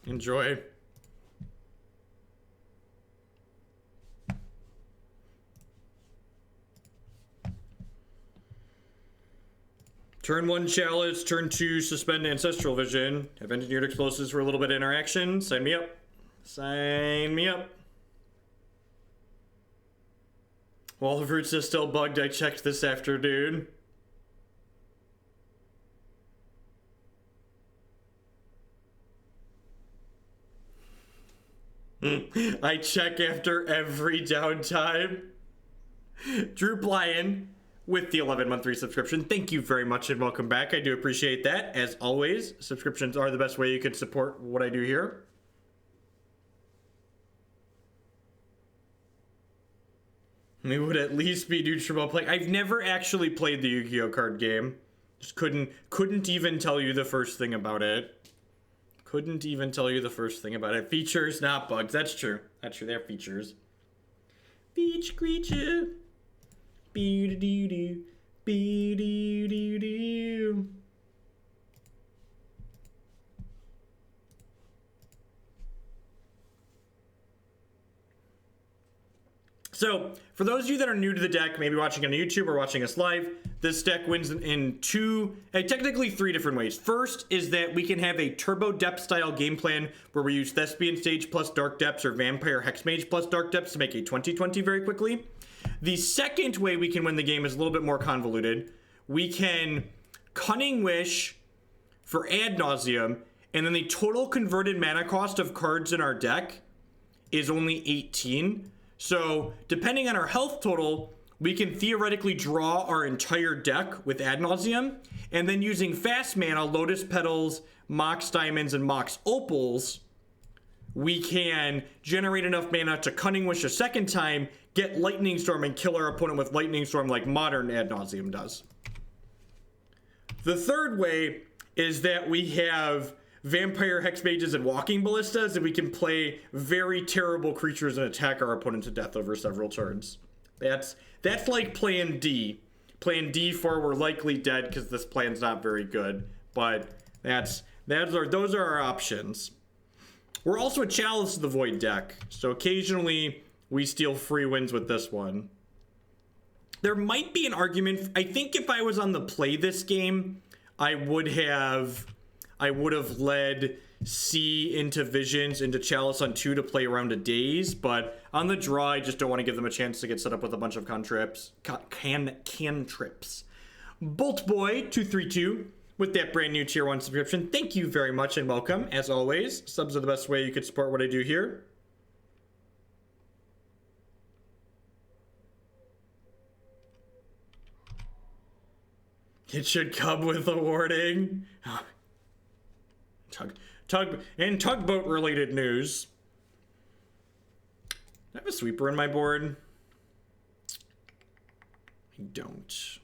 Enjoy. Turn 1 Chalice, turn 2 suspend Ancestral Vision. Have engineered explosives for a little bit of interaction. Sign me up. Sign me up. Wall of Roots is still bugged. I checked this afternoon. I check after every downtime. Droop Lion with the 11-month resubscription. Thank you very much and welcome back. I do appreciate that. As always, subscriptions are the best way you can support what I do here. We would at least be neutral playing. I've never actually played the Yu-Gi-Oh card game. Just couldn't even tell you the first thing about it. Couldn't even tell you the first thing about it. Features, not bugs. That's true. That's true. They're features. Beach creature. Be-do-do-do. Be-do-do-do. So, for those of you that are new to the deck, maybe watching on YouTube or watching us live, this deck wins in technically three different ways. First is that we can have a turbo depth style game plan where we use Thespian Stage plus Dark Depths or Vampire Hexmage plus Dark Depths to make a 20/20 very quickly. The second way we can win the game is a little bit more convoluted. We can Cunning Wish for Ad Nauseam, and then the total converted mana cost of cards in our deck is only 18. So, depending on our health total, we can theoretically draw our entire deck with Ad Nauseam, and then using fast mana, Lotus Petals, Mox Diamonds, and Mox Opals, we can generate enough mana to Cunning Wish a second time, get Lightning Storm, and kill our opponent with Lightning Storm like modern Ad Nauseam does. The third way is that we have Vampire Hexmages and Walking Ballistas, and we can play very terrible creatures and attack our opponent to death over several turns. That's like plan D. Plan D for we're likely dead because this plan's not very good. But those are our options. We're also a Chalice of the Void deck, so occasionally we steal free wins with this one. There might be an argument. I think if I was on the play this game, I would have led C into Visions into Chalice on 2 to play around a Daze, but on the draw, I just don't want to give them a chance to get set up with a bunch of cantrips. Bolt Boy 232 with that brand new tier 1 subscription. Thank you very much and welcome. As always, subs are the best way you could support what I do here. It should come with a warning. Tugboat related news. I have a sweeper in my board. I don't.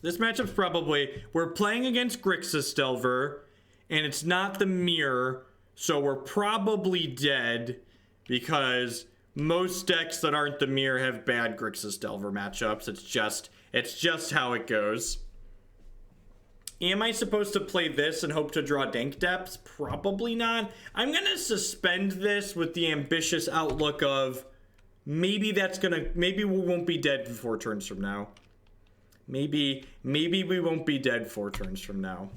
This matchup's probably, we're playing against Grixis Delver, and it's not the mirror, so we're probably dead because most decks that aren't the mirror have bad Grixis Delver matchups. It's just how it goes. Am I supposed to play this and hope to draw Dank Depths? Probably not. I'm going to suspend this with the ambitious outlook of maybe we won't be dead 4 turns from now. Maybe we won't be dead 4 turns from now.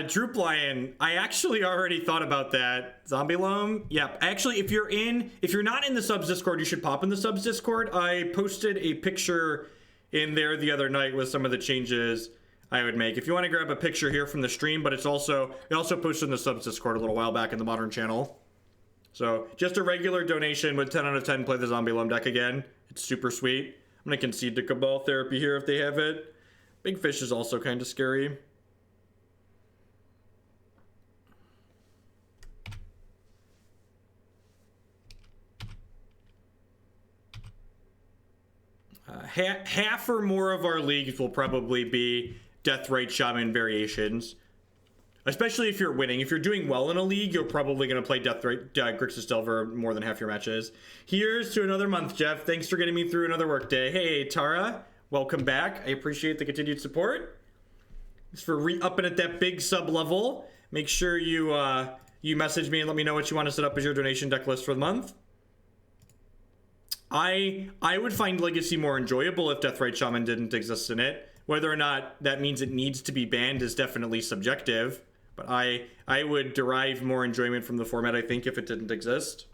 Droop Lion, I actually already thought about that. Zombie Loam? Yep. Actually, if you're not in the subs Discord, you should pop in the subs Discord. I posted a picture in there the other night with some of the changes I would make. If you want to grab a picture here from the stream, but we also posted in the subs Discord a little while back in the Modern channel. So, just a regular donation with 10 out of 10 play the Zombie Loam deck again. It's super sweet. I'm going to concede to Cabal Therapy here if they have it. Big Fish is also kind of scary. Half or more of our leagues will probably be Deathrite Shaman variations. Especially if you're winning. If you're doing well in a league, you're probably going to play Grixis Delver more than half your matches. Here's to another month, Jeff. Thanks for getting me through another workday. Hey, Tara, welcome back. I appreciate the continued support. Thanks for re-upping at that big sub level. Make sure you message me and let me know what you want to set up as your donation deck list for the month. I would find Legacy more enjoyable if Deathrite Shaman didn't exist in it. Whether or not that means it needs to be banned is definitely subjective. But I would derive more enjoyment from the format, I think, if it didn't exist.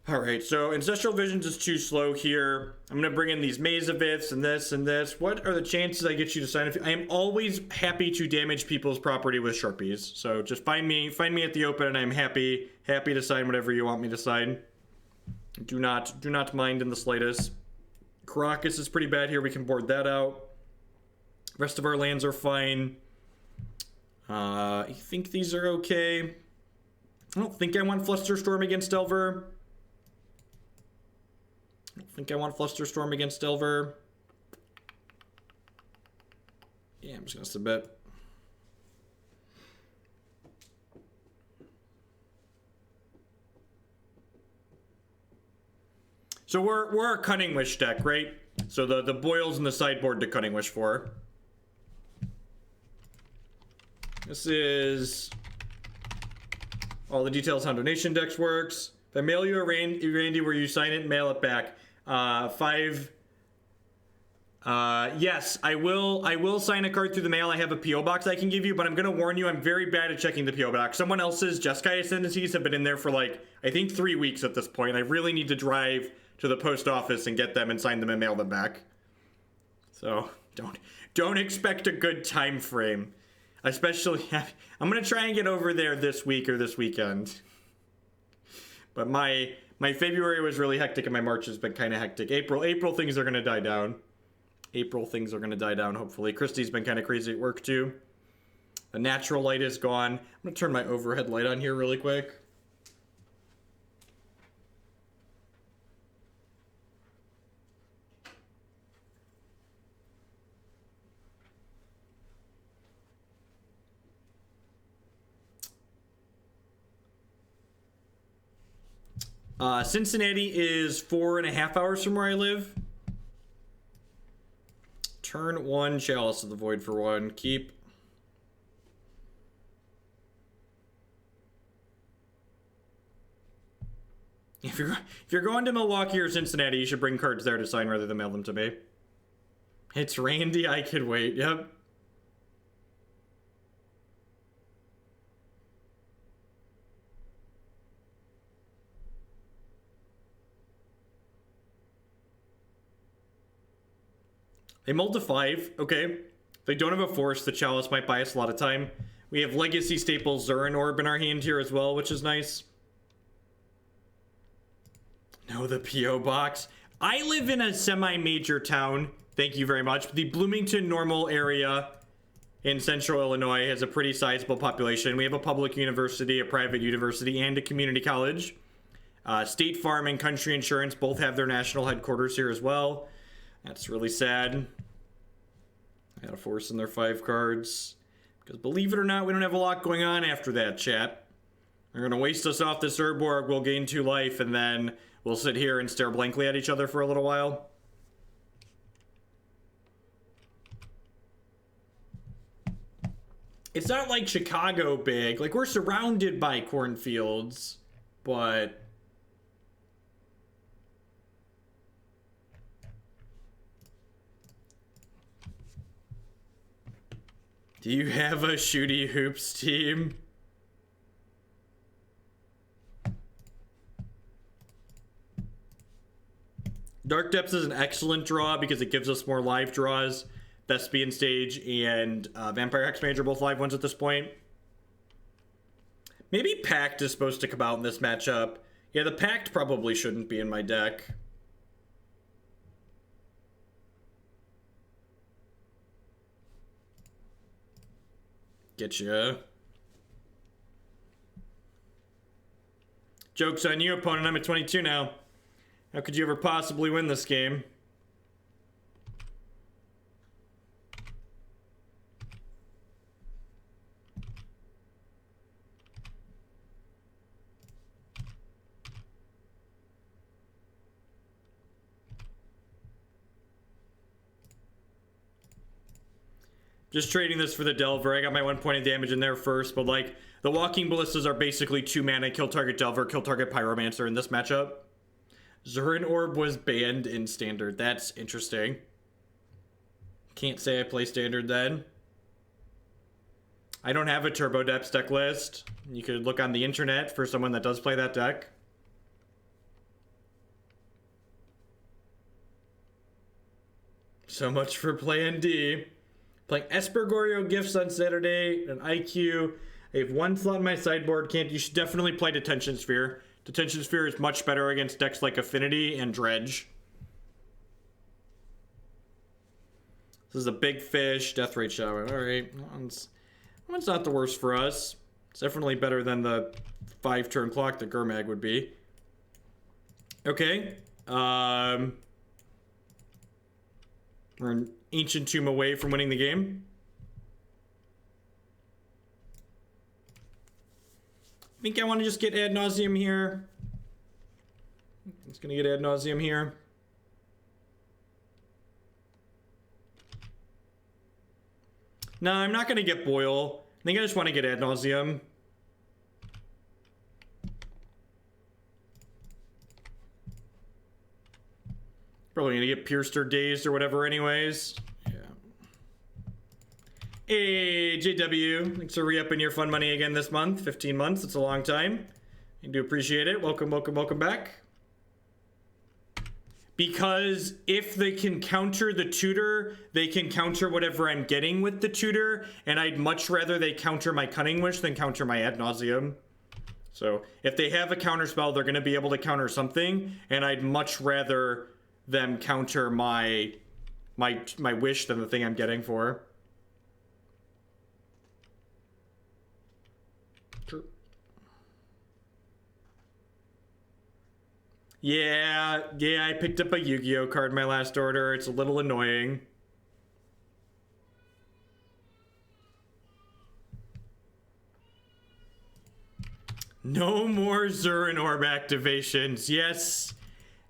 Alright, so Ancestral Visions is too slow here. I'm going to bring in these Maze of Iths and this and this. What are the chances I get you to sign up? I am always happy to damage people's property with Sharpies. So just find me at the open and I'm happy to sign whatever you want me to sign. Do not mind in the slightest. Karakas is pretty bad here. We can board that out. Rest of our lands are fine. I think these are okay. I don't think I want Flusterstorm against Delver. Yeah, I'm just gonna submit. So we're a Cunning Wish deck, right? So the boils in the sideboard to Cunning Wish for. This is all the details on donation decks works. If I mail you a Randy where you sign it and mail it back. Yes, I will sign a card through the mail. I have a P.O. box I can give you, but I'm going to warn you, I'm very bad at checking the P.O. box. Someone else's Jeskai Ascendancies have been in there for like, I think 3 weeks at this point. I really need to drive to the post office and get them and sign them and mail them back. So don't expect a good time frame. Especially, I'm going to try and get over there this week or this weekend. But my February was really hectic and my March has been kind of hectic. April things are going to die down. Hopefully. Christy's been kind of crazy at work too. The natural light is gone. I'm going to turn my overhead light on here really quick. Cincinnati is 4.5 hours from where I live. Turn 1, Chalice of the Void for 1. Keep. If you're going to Milwaukee or Cincinnati, you should bring cards there to sign rather than mail them to me. It's Randy, I could wait. Yep. They mulled to 5. Okay. If they don't have a force, the Chalice might buy us a lot of time. We have Legacy Staples Zuran Orb in our hand here as well, which is nice. No, the P.O. box. I live in a semi-major town. Thank you very much. The Bloomington Normal area in central Illinois has a pretty sizable population. We have a public university, a private university, and a community college. State Farm and Country Insurance both have their national headquarters here as well. That's really sad. I got a force in their 5 cards. Because believe it or not, we don't have a lot going on after that, chat. They're going to waste us off this Urborg, we'll gain 2 life, and then we'll sit here and stare blankly at each other for a little while. It's not like Chicago big. Like, we're surrounded by cornfields, but... Do you have a Shooty Hoops team? Dark Depths is an excellent draw because it gives us more live draws. Thespian Stage and Vampire Hexmage are both live ones at this point. Maybe Pact is supposed to come out in this matchup. Yeah, the Pact probably shouldn't be in my deck. Getcha. Joke's on you, opponent. I'm at 22 now. How could you ever possibly win this game? Just trading this for the Delver. I got my 1 point of damage in there first, but like the Walking Ballistas are basically 2 mana, kill target Delver, kill target Pyromancer in this matchup. Zuran Orb was banned in Standard. That's interesting. Can't say I play Standard then. I don't have a Turbo Depths deck list. You could look on the internet for someone that does play that deck. So much for Plan D. Playing Espergorio Gifts on Saturday, an IQ. I have 1 slot in my sideboard. You should definitely play Detention Sphere. Detention Sphere is much better against decks like Affinity and Dredge. This is a big fish. Death Rate Shaman. Alright. One's not the worst for us. It's definitely better than the 5-turn clock that Gurmag would be. Okay. We're an Ancient Tomb away from winning the game. I think I want to just get Ad Nauseam here. I'm just going to get Ad Nauseam here. No, I'm not going to get Boil. I think I just want to get Ad Nauseam. Probably going to get Pierced or Dazed or whatever anyways. Yeah. Hey, JW. Thanks for re-upping your fun money again this month. 15 months. It's a long time. I do appreciate it. Welcome, welcome, welcome back. Because if they can counter the tutor, they can counter whatever I'm getting with the tutor, and I'd much rather they counter my Cunning Wish than counter my Ad Nauseam. So if they have a counter spell, they're going to be able to counter something, and I'd much rather them counter my wish than the thing I'm getting for. True. Yeah, I picked up a Yu-Gi-Oh card in my last order. It's a little annoying. No more Zuran Orb activations. Yes.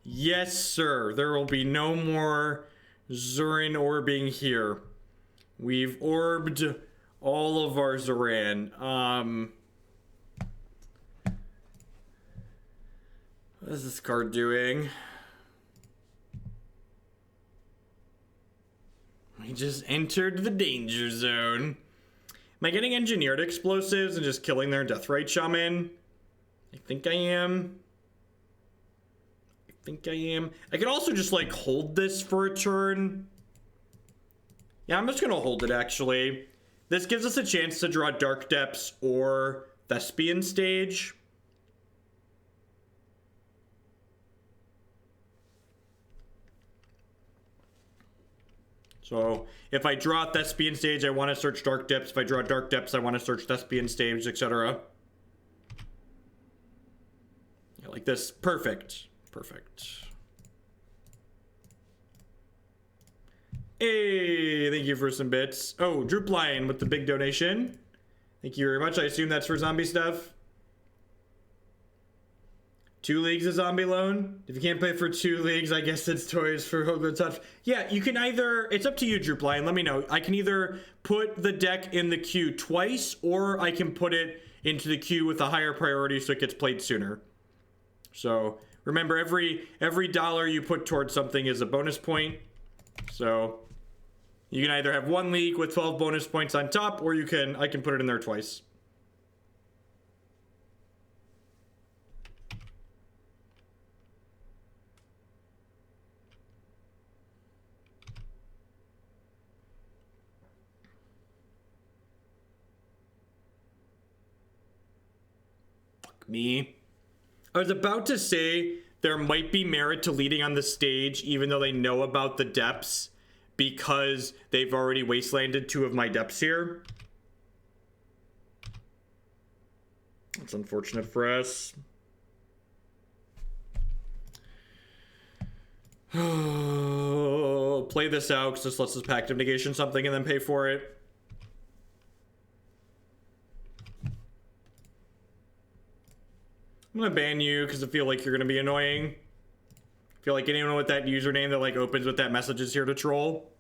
Yes, sir. There will be no more Zuran Orbing here. We've orbed all of our Zuran. What is this card doing? We just entered the danger zone. Am I getting engineered explosives and just killing their Deathrite Shaman? I think I am. I could also just like hold this for a turn. Yeah, I'm just gonna hold it actually. This gives us a chance to draw Dark Depths or Thespian Stage. So if I draw Thespian Stage, I want to search Dark Depths. If I draw Dark Depths, I want to search Thespian Stage, etc. Yeah, like this. Perfect. Hey, thank you for some bits. Oh, Droop Lion with the big donation. Thank you very much. I assume that's for zombie stuff. 2 leagues of zombie loan. If you can't play for 2 leagues, I guess it's toys for Hogwarts Touch. Yeah, you can either, it's up to you, Droop Lion. Let me know. I can either put the deck in the queue twice, or I can put it into the queue with a higher priority so it gets played sooner. So remember, every dollar you put towards something is a bonus point. So you can either have 1 league with 12 bonus points on top, or I can put it in there twice. Fuck me. I was about to say there might be merit to leading on the stage even though they know about the depths because they've already wastelanded 2 of my depths here. That's unfortunate for us. Play this out because this lets us Pact of Negation something and then pay for it. I'm gonna ban you because I feel like you're gonna be annoying. I feel like anyone with that username that like opens with that message is here to troll.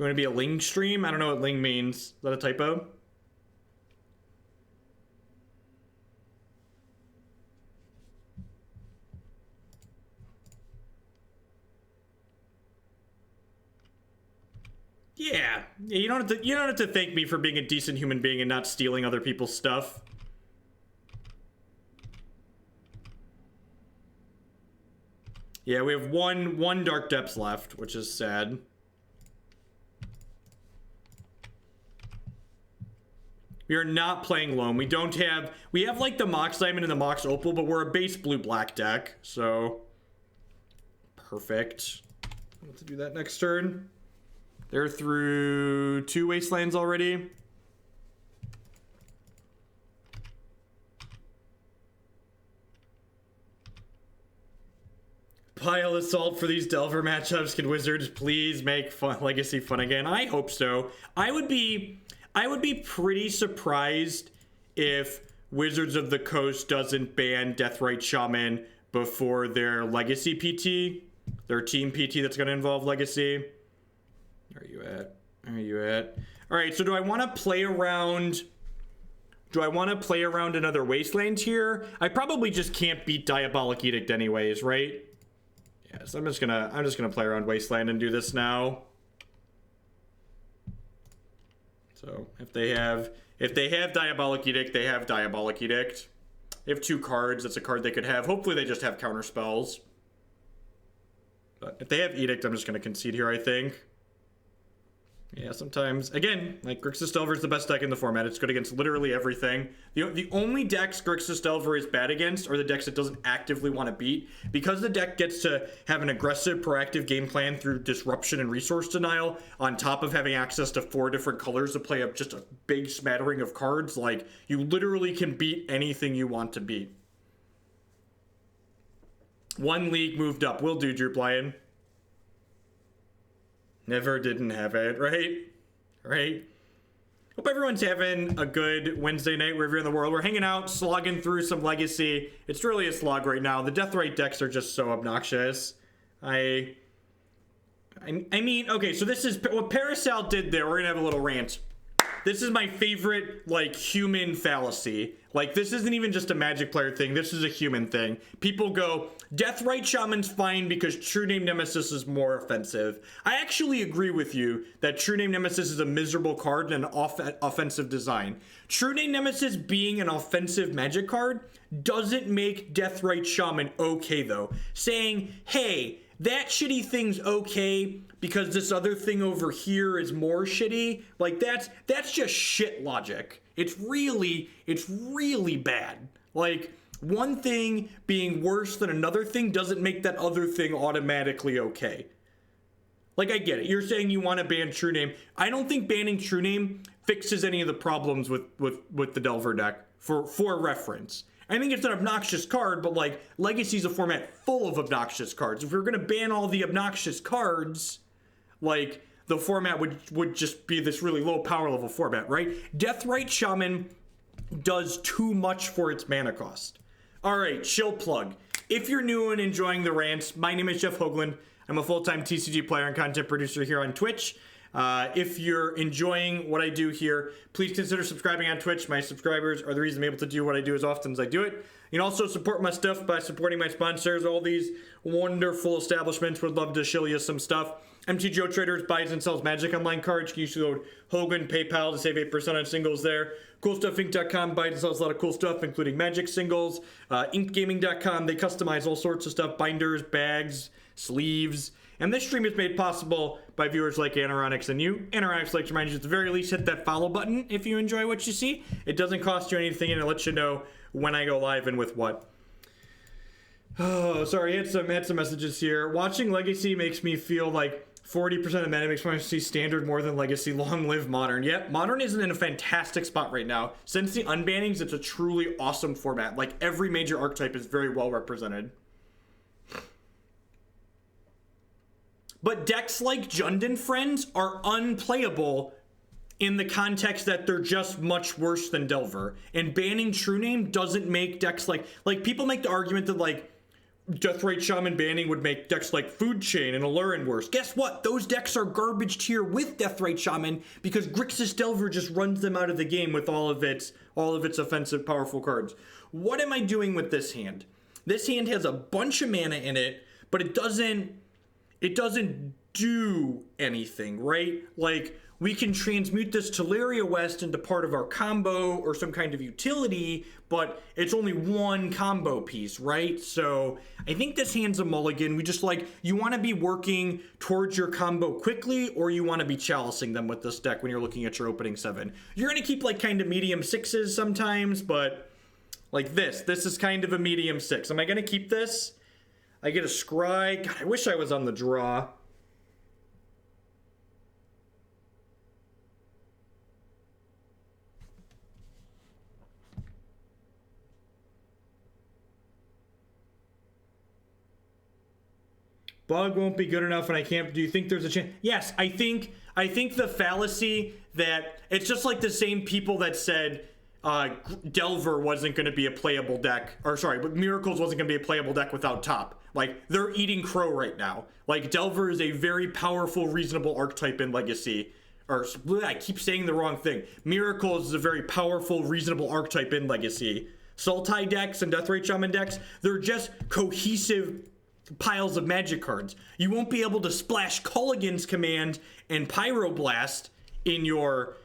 going to be a Ling stream? I don't know what Ling means. Is that a typo? Yeah, you don't have to thank me for being a decent human being and not stealing other people's stuff. Yeah, we have one Dark Depths left, which is sad. We are not playing Loam. We have like the Mox Diamond and the Mox Opal, but we're a base blue-black deck, so perfect. I'll have to do that next turn. They're through 2 Wastelands already. Pile assault for these Delver matchups. Can Wizards please make Legacy fun again? I hope so. I would be pretty surprised if Wizards of the Coast doesn't ban Deathrite Shaman before their Legacy PT, their team PT that's going to involve Legacy. Where are you at? Where are you at? All right, so do I want to play around? Do I want to play around another Wasteland here? I probably just can't beat Diabolic Edict anyways, right? Yeah, so I'm just gonna play around Wasteland and do this now. So if they have Diabolic Edict, they have Diabolic Edict. They have 2 cards. That's a card they could have. Hopefully they just have counter spells. But if they have Edict, I'm just gonna concede here, I think. Yeah, sometimes. Again, like, Grixis Delver is the best deck in the format. It's good against literally everything. The only decks Grixis Delver is bad against are the decks it doesn't actively want to beat. Because the deck gets to have an aggressive, proactive game plan through disruption and resource denial, on top of having access to 4 different colors to play up just a big smattering of cards, like, you literally can beat anything you want to beat. 1 league moved up. Will do, Droop Lion. Never didn't have it, right? Right? Hope everyone's having a good Wednesday night wherever you're in the world. We're hanging out, slogging through some Legacy. It's really a slog right now. The Deathrite decks are just so obnoxious. I mean, okay, so this is what Parasal did there. We're gonna have a little rant. This is my favorite, like, human fallacy. Like, this isn't even just a Magic player thing. This is a human thing. People go, Deathrite Shaman's fine because True Name Nemesis is more offensive. I actually agree with you that True Name Nemesis is a miserable card and an offensive design. True Name Nemesis being an offensive Magic card doesn't make Deathrite Shaman okay, though. Saying, hey, that shitty thing's okay because this other thing over here is more shitty, like, that's just shit logic. It's really bad. Like, one thing being worse than another thing doesn't make that other thing automatically okay. Like, I get it. You're saying you want to ban True Name. I don't think banning True Name fixes any of the problems with the Delver deck, for reference. I think it's an obnoxious card, but, like, Legacy's a format full of obnoxious cards. If we were going to ban all the obnoxious cards, like, the format would just be this really low power level format, right? Deathrite Shaman does too much for its mana cost. All right, chill plug. If you're new and enjoying the rants, my name is Jeff Hoagland. I'm a full-time TCG player and content producer here on Twitch. If you're enjoying what I do here, please consider subscribing on Twitch. My subscribers are the reason I'm able to do what I do as often as I do it. You can also support my stuff by supporting my sponsors. All these wonderful establishments would love to show you some stuff. MTGO Traders buys and sells Magic Online cards. You can use the code Hogan PayPal to save 8% on singles there. CoolStuffInc.com buys and sells a lot of cool stuff, including Magic singles. InkGaming.com, they customize all sorts of stuff. Binders, bags, sleeves. And this stream is made possible by viewers like Anoronix and you. Anoronix likes to remind you at the very least, hit that follow button if you enjoy what you see. It doesn't cost you anything, and it lets you know when I go live and with what. Oh, sorry, I had some messages here. Watching Legacy makes me feel like 40% of the meta makes me see Standard more than Legacy. Long live Modern. Yep, Modern isn't in a fantastic spot right now. Since the unbannings, it's a truly awesome format. Like, every major archetype is very well represented. But decks like Jund and Friends are unplayable in the context that they're just much worse than Delver. And banning True Name doesn't make decks like people make the argument that, like, Deathrite Shaman banning would make decks like Food Chain and Alurin worse. Guess what? Those decks are garbage tier with Deathrite Shaman because Grixis Delver just runs them out of the game with all of its offensive powerful cards. What am I doing with this hand? This hand has a bunch of mana in it, but it doesn't do anything, right? Like, we can transmute this Tolaria West into part of our combo or some kind of utility, but it's only one combo piece, right? So I think this hand's a mulligan. We just like, you want to be working towards your combo quickly, or you want to be chalicing them with this deck when you're looking at your opening 7. You're going to keep like kind of medium 6s sometimes, but like this is kind of a medium 6. Am I going to keep this? I get a Scry. God, I wish I was on the draw. Bug won't be good enough, and I can't. Do you think there's a chance? Yes, I think the fallacy that it's just like the same people that said Delver wasn't going to be a playable deck, or sorry, but Miracles wasn't going to be a playable deck without top. Like, they're eating crow right now. Like, Delver is a very powerful, reasonable archetype in Legacy. Or, I keep saying the wrong thing. Miracles is a very powerful, reasonable archetype in Legacy. Sultai decks and Deathrite Shaman decks, they're just cohesive piles of magic cards. You won't be able to splash Culligan's Command and Pyroblast in your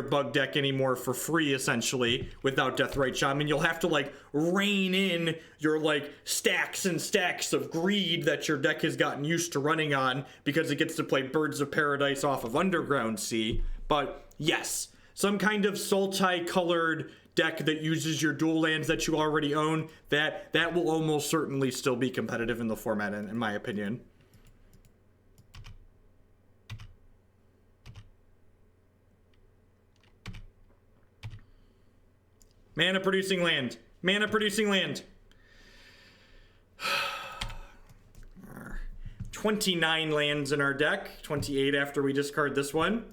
bug deck anymore for free, essentially, without Deathrite Shaman. You'll have to like rein in your like stacks and stacks of greed that your deck has gotten used to running on because it gets to play Birds of Paradise off of Underground Sea. But yes, some kind of Sultai colored deck that uses your dual lands that you already own, that will almost certainly still be competitive in the format, in my opinion. Mana producing land. Mana producing land. 29 lands in our deck. 28 after we discard this one.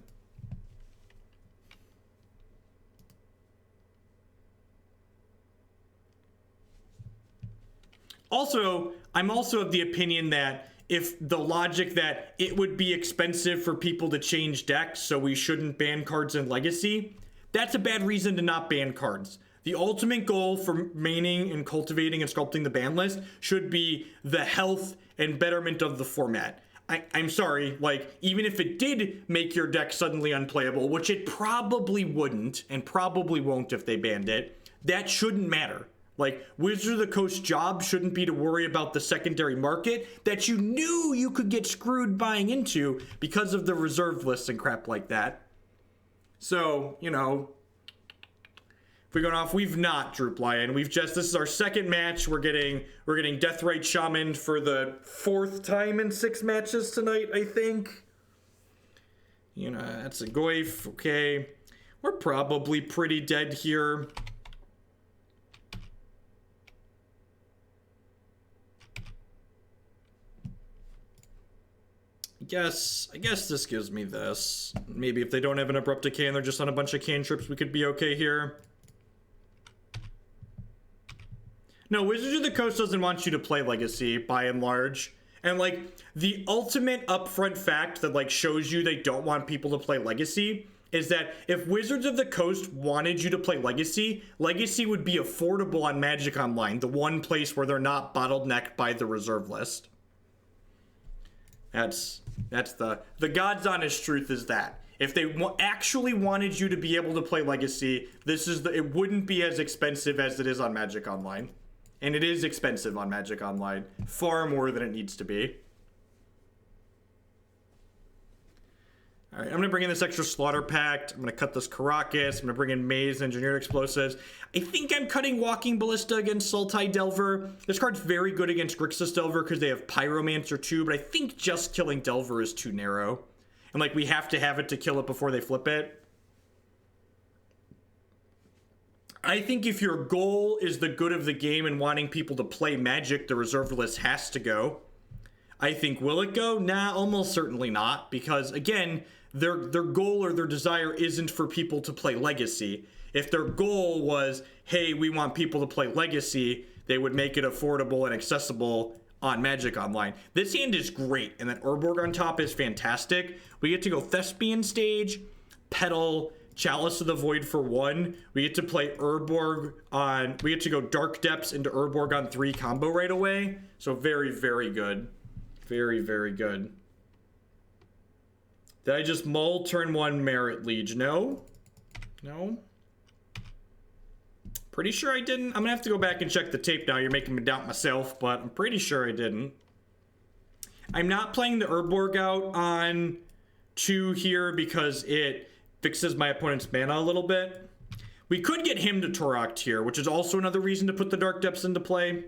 Also, I'm also of the opinion that if the logic that it would be expensive for people to change decks, so we shouldn't ban cards in Legacy, that's a bad reason to not ban cards. The ultimate goal for maining and cultivating and sculpting the ban list should be the health and betterment of the format. I'm sorry, like, even if it did make your deck suddenly unplayable, which it probably wouldn't and probably won't if they banned it, that shouldn't matter. Like, Wizard of the Coast's job shouldn't be to worry about the secondary market that you knew you could get screwed buying into because of the reserve lists and crap like that. So, you know, if we're going off, we've not Droop Lion. This is our second match. We're getting Deathrite Shaman for the 4th time in 6 matches tonight, I think. You know, that's a Goyf. Okay. We're probably pretty dead here. I guess this gives me this. Maybe if they don't have an Abrupt Decay and they're just on a bunch of cantrips, we could be okay here. No, Wizards of the Coast doesn't want you to play Legacy, by and large. And, like, the ultimate upfront fact that, like, shows you they don't want people to play Legacy is that if Wizards of the Coast wanted you to play Legacy, Legacy would be affordable on Magic Online, the one place where they're not bottlenecked by the reserve list. That's the God's honest truth is that. If they actually wanted you to be able to play Legacy, it wouldn't be as expensive as it is on Magic Online. And it is expensive on Magic Online. Far more than it needs to be. Alright, I'm going to bring in this extra Slaughter Pact. I'm going to cut this Karakas. I'm going to bring in Maze, Engineered Explosives. I think I'm cutting Walking Ballista against Sultai Delver. This card's very good against Grixis Delver because they have Pyromancer too, but I think just killing Delver is too narrow. And, like, we have to have it to kill it before they flip it. I think if your goal is the good of the game and wanting people to play Magic, the reserve list has to go. I think, will it go? Nah, almost certainly not. Because, again, their goal or their desire isn't for people to play Legacy. If their goal was, hey, we want people to play Legacy, they would make it affordable and accessible on Magic Online. This hand is great, and that Urborg on top is fantastic. We get to go Thespian stage, Petal, Chalice of the Void for 1. We get to play Urborg on... We get to go Dark Depths into Urborg on 3 combo right away. So very, very good. Very, very good. Did I just mull turn 1 Merit Liege? No? No? Pretty sure I didn't. I'm gonna have to go back and check the tape now. You're making me doubt myself, but I'm pretty sure I didn't. I'm not playing the Urborg out on 2 here because it fixes my opponent's mana a little bit. We could get him to Toroct here, which is also another reason to put the Dark Depths into play.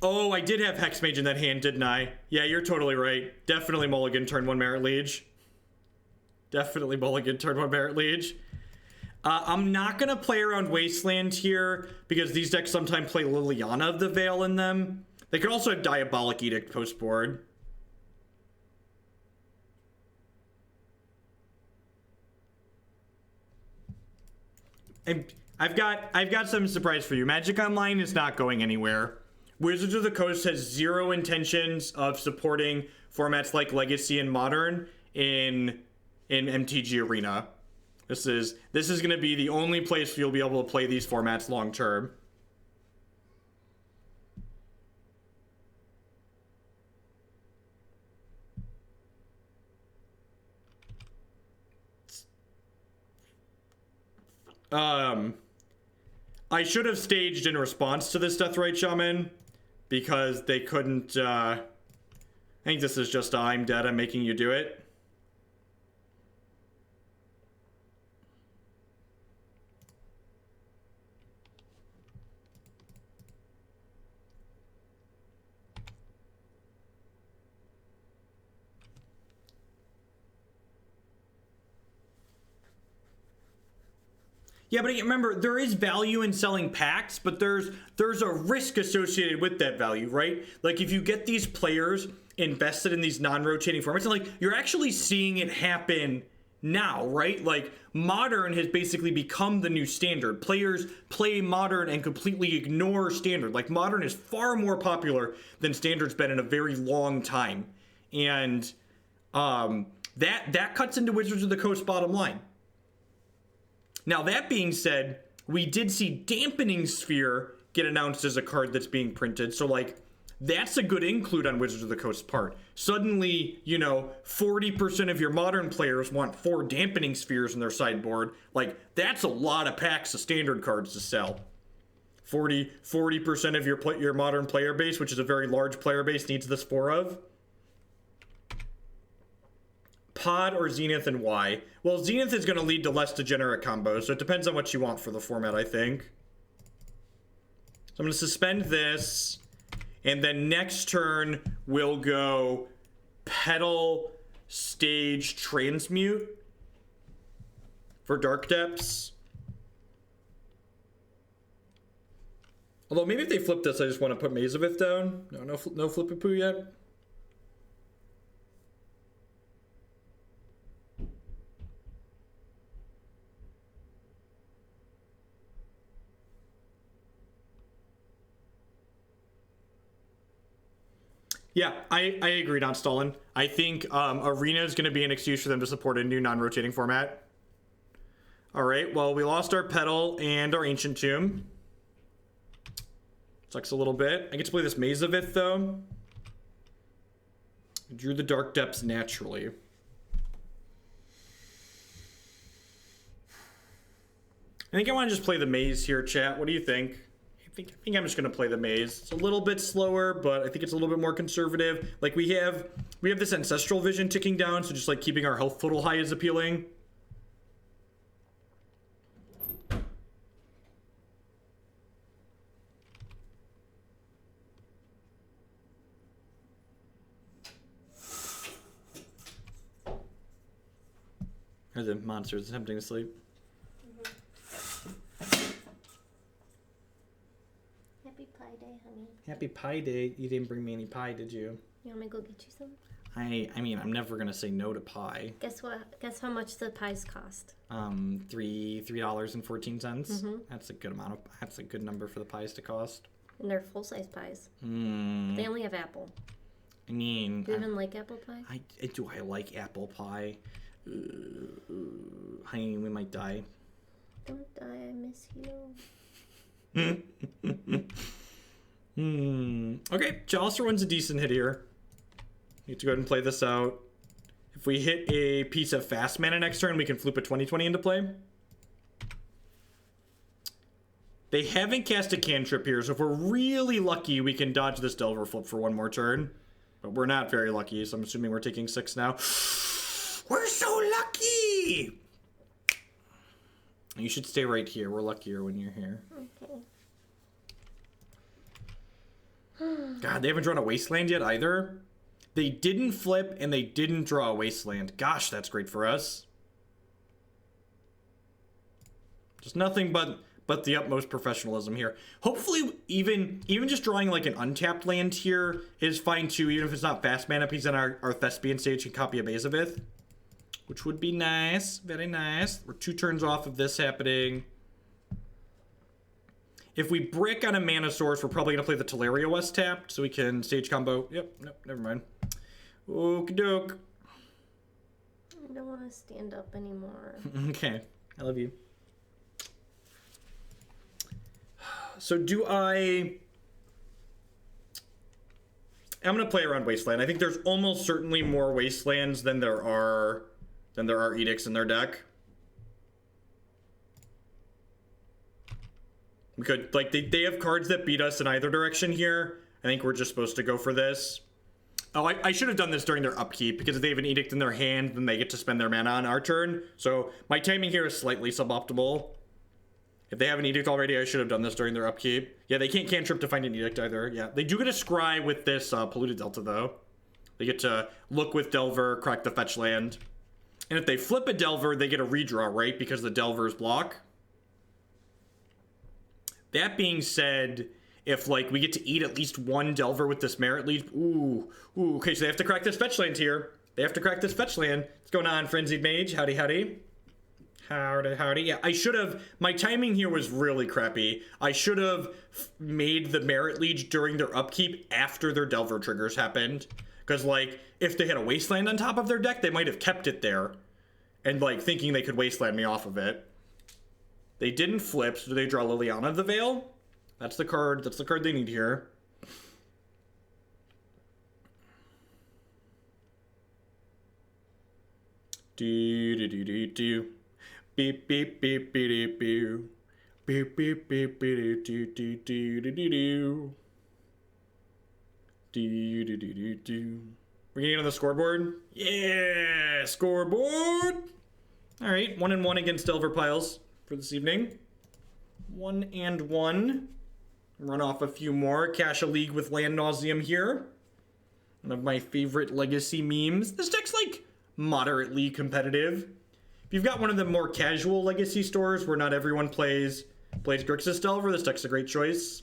Oh, I did have Hexmage in that hand, didn't I? Yeah, you're totally right. Definitely Mulligan turn 1 Merit Liege. Definitely Mulligan turn 1 Merit Liege. I'm not going to play around Wasteland here because these decks sometimes play Liliana of the Vale in them. They could also have Diabolic Edict post board. And I've got some surprise for you. Magic Online is not going anywhere. Wizards of the Coast has zero intentions of supporting formats like Legacy and Modern in MTG Arena. This is going to be the only place you'll be able to play these formats long term. I should have staged in response to this Deathrite Shaman because they couldn't, I think this is just I'm dead, I'm making you do it. Yeah, but remember, there is value in selling packs, but there's a risk associated with that value, right? Like, if you get these players invested in these non-rotating formats, and like, you're actually seeing it happen now, right? Like, Modern has basically become the new standard. Players play Modern and completely ignore Standard. Like, Modern is far more popular than Standard's been in a very long time. And that cuts into Wizards of the Coast bottom line. Now, that being said, we did see Dampening Sphere get announced as a card that's being printed. So, like, that's a good include on Wizards of the Coast part. Suddenly, you know, 40% of your Modern players want 4 Dampening Spheres in their sideboard. Like, that's a lot of packs of Standard cards to sell. 40% of your Modern player base, which is a very large player base, needs this 4 of. Pod or Zenith, and why? Well, Zenith is going to lead to less degenerate combos, so it depends on what you want for the format, I think. So I'm going to suspend this, and then next turn we'll go Petal, Stage, Transmute for Dark Depths. Although maybe if they flip this, I just want to put Maze of Ith down. No Flippy Poo yet. Yeah, I agree, Don Stalin. I think Arena is going to be an excuse for them to support a new non-rotating format. All right, well, we lost our Petal and our Ancient Tomb. Sucks a little bit. I get to play this Maze of Ith, though. I drew the Dark Depths naturally. I think I want to just play the Maze here, chat. What do you think? I think I'm just going to play the Maze. It's a little bit slower, but I think it's a little bit more conservative. Like, we have this Ancestral Vision ticking down, so just, like, keeping our health total high is appealing. Or the monsters attempting to sleep. happy pie day. You didn't bring me any pie, did you? You want me to go get you some? I mean, I'm never gonna say no to pie. Guess what? Guess how much the pies cost? $3.14. Mm-hmm. That's a good amount of. That's a good number for the pies to cost. And they're full-size pies. Mm. They only have apple. I mean, Do you even like apple pie? I like apple pie. Honey, we might die. Don't die, I miss you. Okay, Chalice runs a decent hit here. Need to go ahead and play this out. If we hit a piece of fast mana next turn, we can flip a 20/20 into play. They haven't cast a cantrip here, so if we're really lucky, we can dodge this Delver flip for one more turn. But we're not very lucky, so I'm assuming we're taking 6 now. We're so lucky! You should stay right here. We're luckier when you're here. Okay. God, they haven't drawn a Wasteland yet either. They didn't flip, and they didn't draw a Wasteland. Gosh, that's great for us. Just nothing but the utmost professionalism here. Hopefully, even just drawing like an untapped land here is fine too, even if it's not fast mana. Because then our Thespian stage can copy a Maze of Ith, which would be nice. Very nice. We're 2 turns off of this happening. If we brick on a mana source, we're probably going to play the Tolaria West tapped, so we can stage combo. Yep, nope, never mind. Okie doke. I don't want to stand up anymore. Okay, I love you. So I'm going to play around Wasteland. I think there's almost certainly more Wastelands than there are edicts in their deck. We could, like, they have cards that beat us in either direction here. I think we're just supposed to go for this. Oh, I should have done this during their upkeep, because if they have an edict in their hand, then they get to spend their mana on our turn. So my timing here is slightly suboptimal. If they have an edict already, I should have done this during their upkeep. Yeah, they can't cantrip to find an edict either. Yeah, they do get a scry with this Polluted Delta, though. They get to look with Delver, crack the fetch land. And if they flip a Delver, they get a redraw, right? Because the Delvers block. That being said, if, like, we get to eat at least one Delver with this Merit Lead... Ooh, okay, so they have to crack this fetch land here. They have to crack this fetch land. What's going on, Frenzied Mage? Howdy, howdy. Howdy. Yeah, I should have... My timing here was really crappy. I should have made the Merit Lead during their upkeep after their Delver triggers happened. Because, like, if they had a Wasteland on top of their deck, they might have kept it there. And, like, thinking they could Wasteland me off of it. They didn't flip, so do they draw Liliana of the Vale? That's the card they need here. Do. Beep beep beep beep beep beep beep beep beep do. We're getting on the scoreboard. Yeah, scoreboard. All right, 1-1 against Delver Piles for this evening. 1-1. Run off a few more. Cash a league with Land Nauseum here. One of my favorite legacy memes. This deck's like moderately competitive. If you've got one of the more casual legacy stores where not everyone plays Grixis Delver, this deck's a great choice.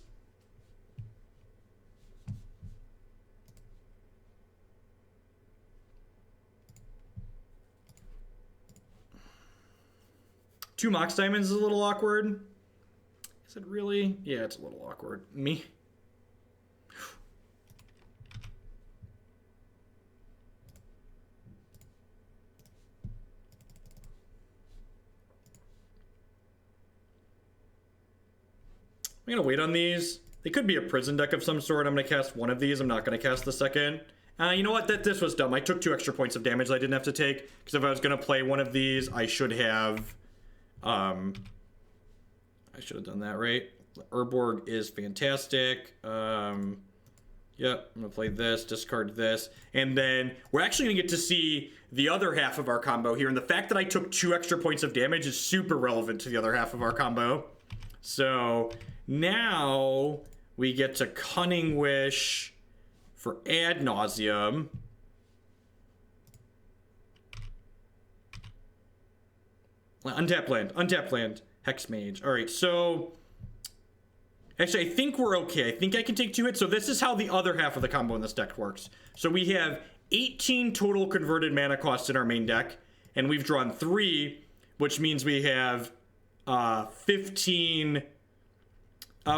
Two Mox Diamonds is a little awkward. Is it really? Yeah, it's a little awkward. Me? I'm going to wait on these. They could be a prison deck of some sort. I'm going to cast one of these. I'm not going to cast the second. You know what? This was dumb. I took 2 extra points of damage I didn't have to take. Because if I was going to play one of these, I should have... I should have done that, right? Urborg is fantastic. Yep, I'm going to play this, discard this. And then we're actually going to get to see the other half of our combo here. And the fact that I took 2 extra points of damage is super relevant to the other half of our combo. So now we get to Cunning Wish for Ad Nauseam. Untapped land, Hexmage. All right, so Actually, I think we're okay. I think I can take 2 hits. So this is how the other half of the combo in this deck works. So we have 18 total converted mana costs in our main deck, and we've drawn 3, which means we have 15.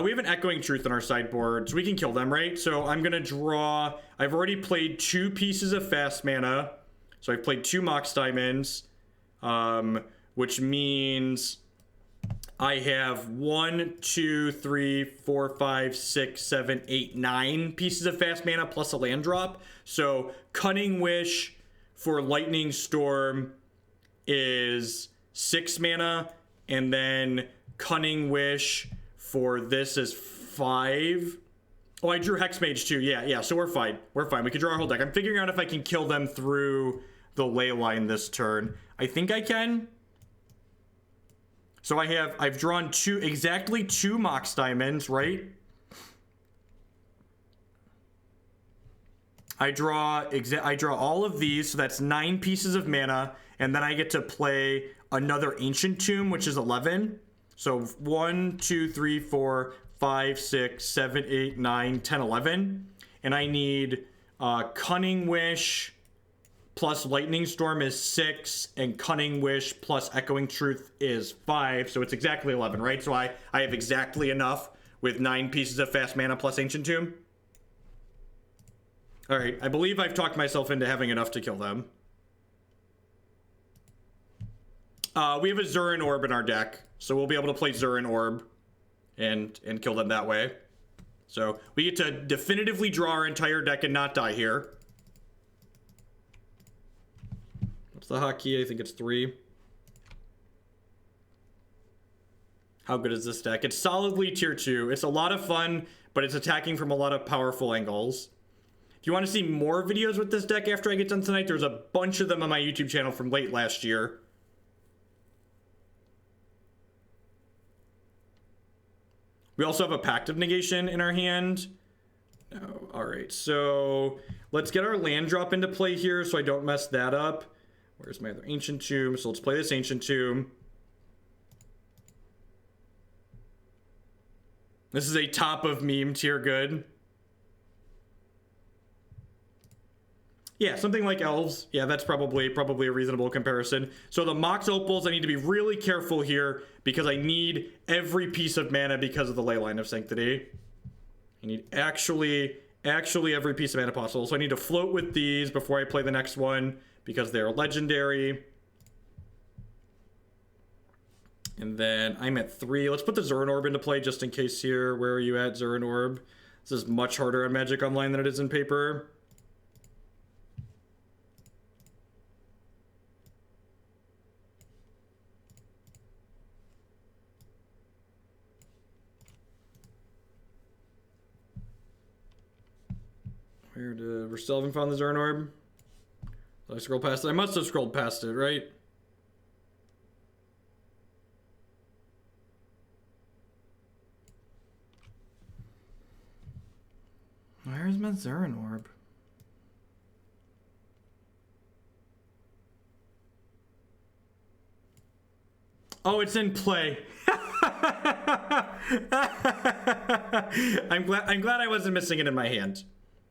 We have an Echoing Truth on our sideboard, so we can kill them, right? So I'm gonna draw. I've already played 2 pieces of fast mana, so I've played 2 Mox Diamonds, which means I have 1, 2, 3, 4, 5, 6, 7, 8, 9 pieces of fast mana plus a land drop. So Cunning Wish for Lightning Storm is 6 mana, and then Cunning Wish for this is 5. Oh, I drew Hexmage too. Yeah, so we're fine. We're fine. We can draw our whole deck. I'm figuring out if I can kill them through the ley line this turn. I think I can. So I've drawn exactly 2 Mox Diamonds, right? I draw all of these, so that's 9 pieces of mana, and then I get to play another Ancient Tomb, which is 11. So 1, 2, 3, 4, 5, 6, 7, 8, 9, 10, 11. And I need Cunning Wish plus Lightning Storm is 6, and Cunning Wish plus Echoing Truth is 5. So it's exactly 11, right? So I have exactly enough with 9 pieces of fast mana plus Ancient Tomb. All right, I believe I've talked myself into having enough to kill them. We have a Zuran Orb in our deck, so we'll be able to play Zuran Orb and kill them that way. So we get to definitively draw our entire deck and not die here. What's the hotkey? I think it's 3. How good is this deck? It's solidly tier 2. It's a lot of fun, but it's attacking from a lot of powerful angles. If you want to see more videos with this deck after I get done tonight, there's a bunch of them on my YouTube channel from late last year. We also have a Pact of Negation in our hand. Oh, all right, so let's get our land drop into play here so I don't mess that up. Where's my other Ancient Tomb? So let's play this Ancient Tomb. This is a top of meme tier good. Yeah, something like Elves. Yeah, that's probably a reasonable comparison. So the Mox Opals, I need to be really careful here because I need every piece of mana because of the Ley Line of Sanctity. I need actually every piece of mana possible. So I need to float with these before I play the next one because they're legendary. And then I'm at 3. Let's put the Zuran Orb into play just in case here. Where are you at, Zuran Orb? This is much harder on Magic Online than it is in paper. We still haven't found the Zuran Orb. Did I scroll past it? I must have scrolled past it, right? Where's my Zuran Orb? Oh, it's in play. I'm glad I wasn't missing it in my hand.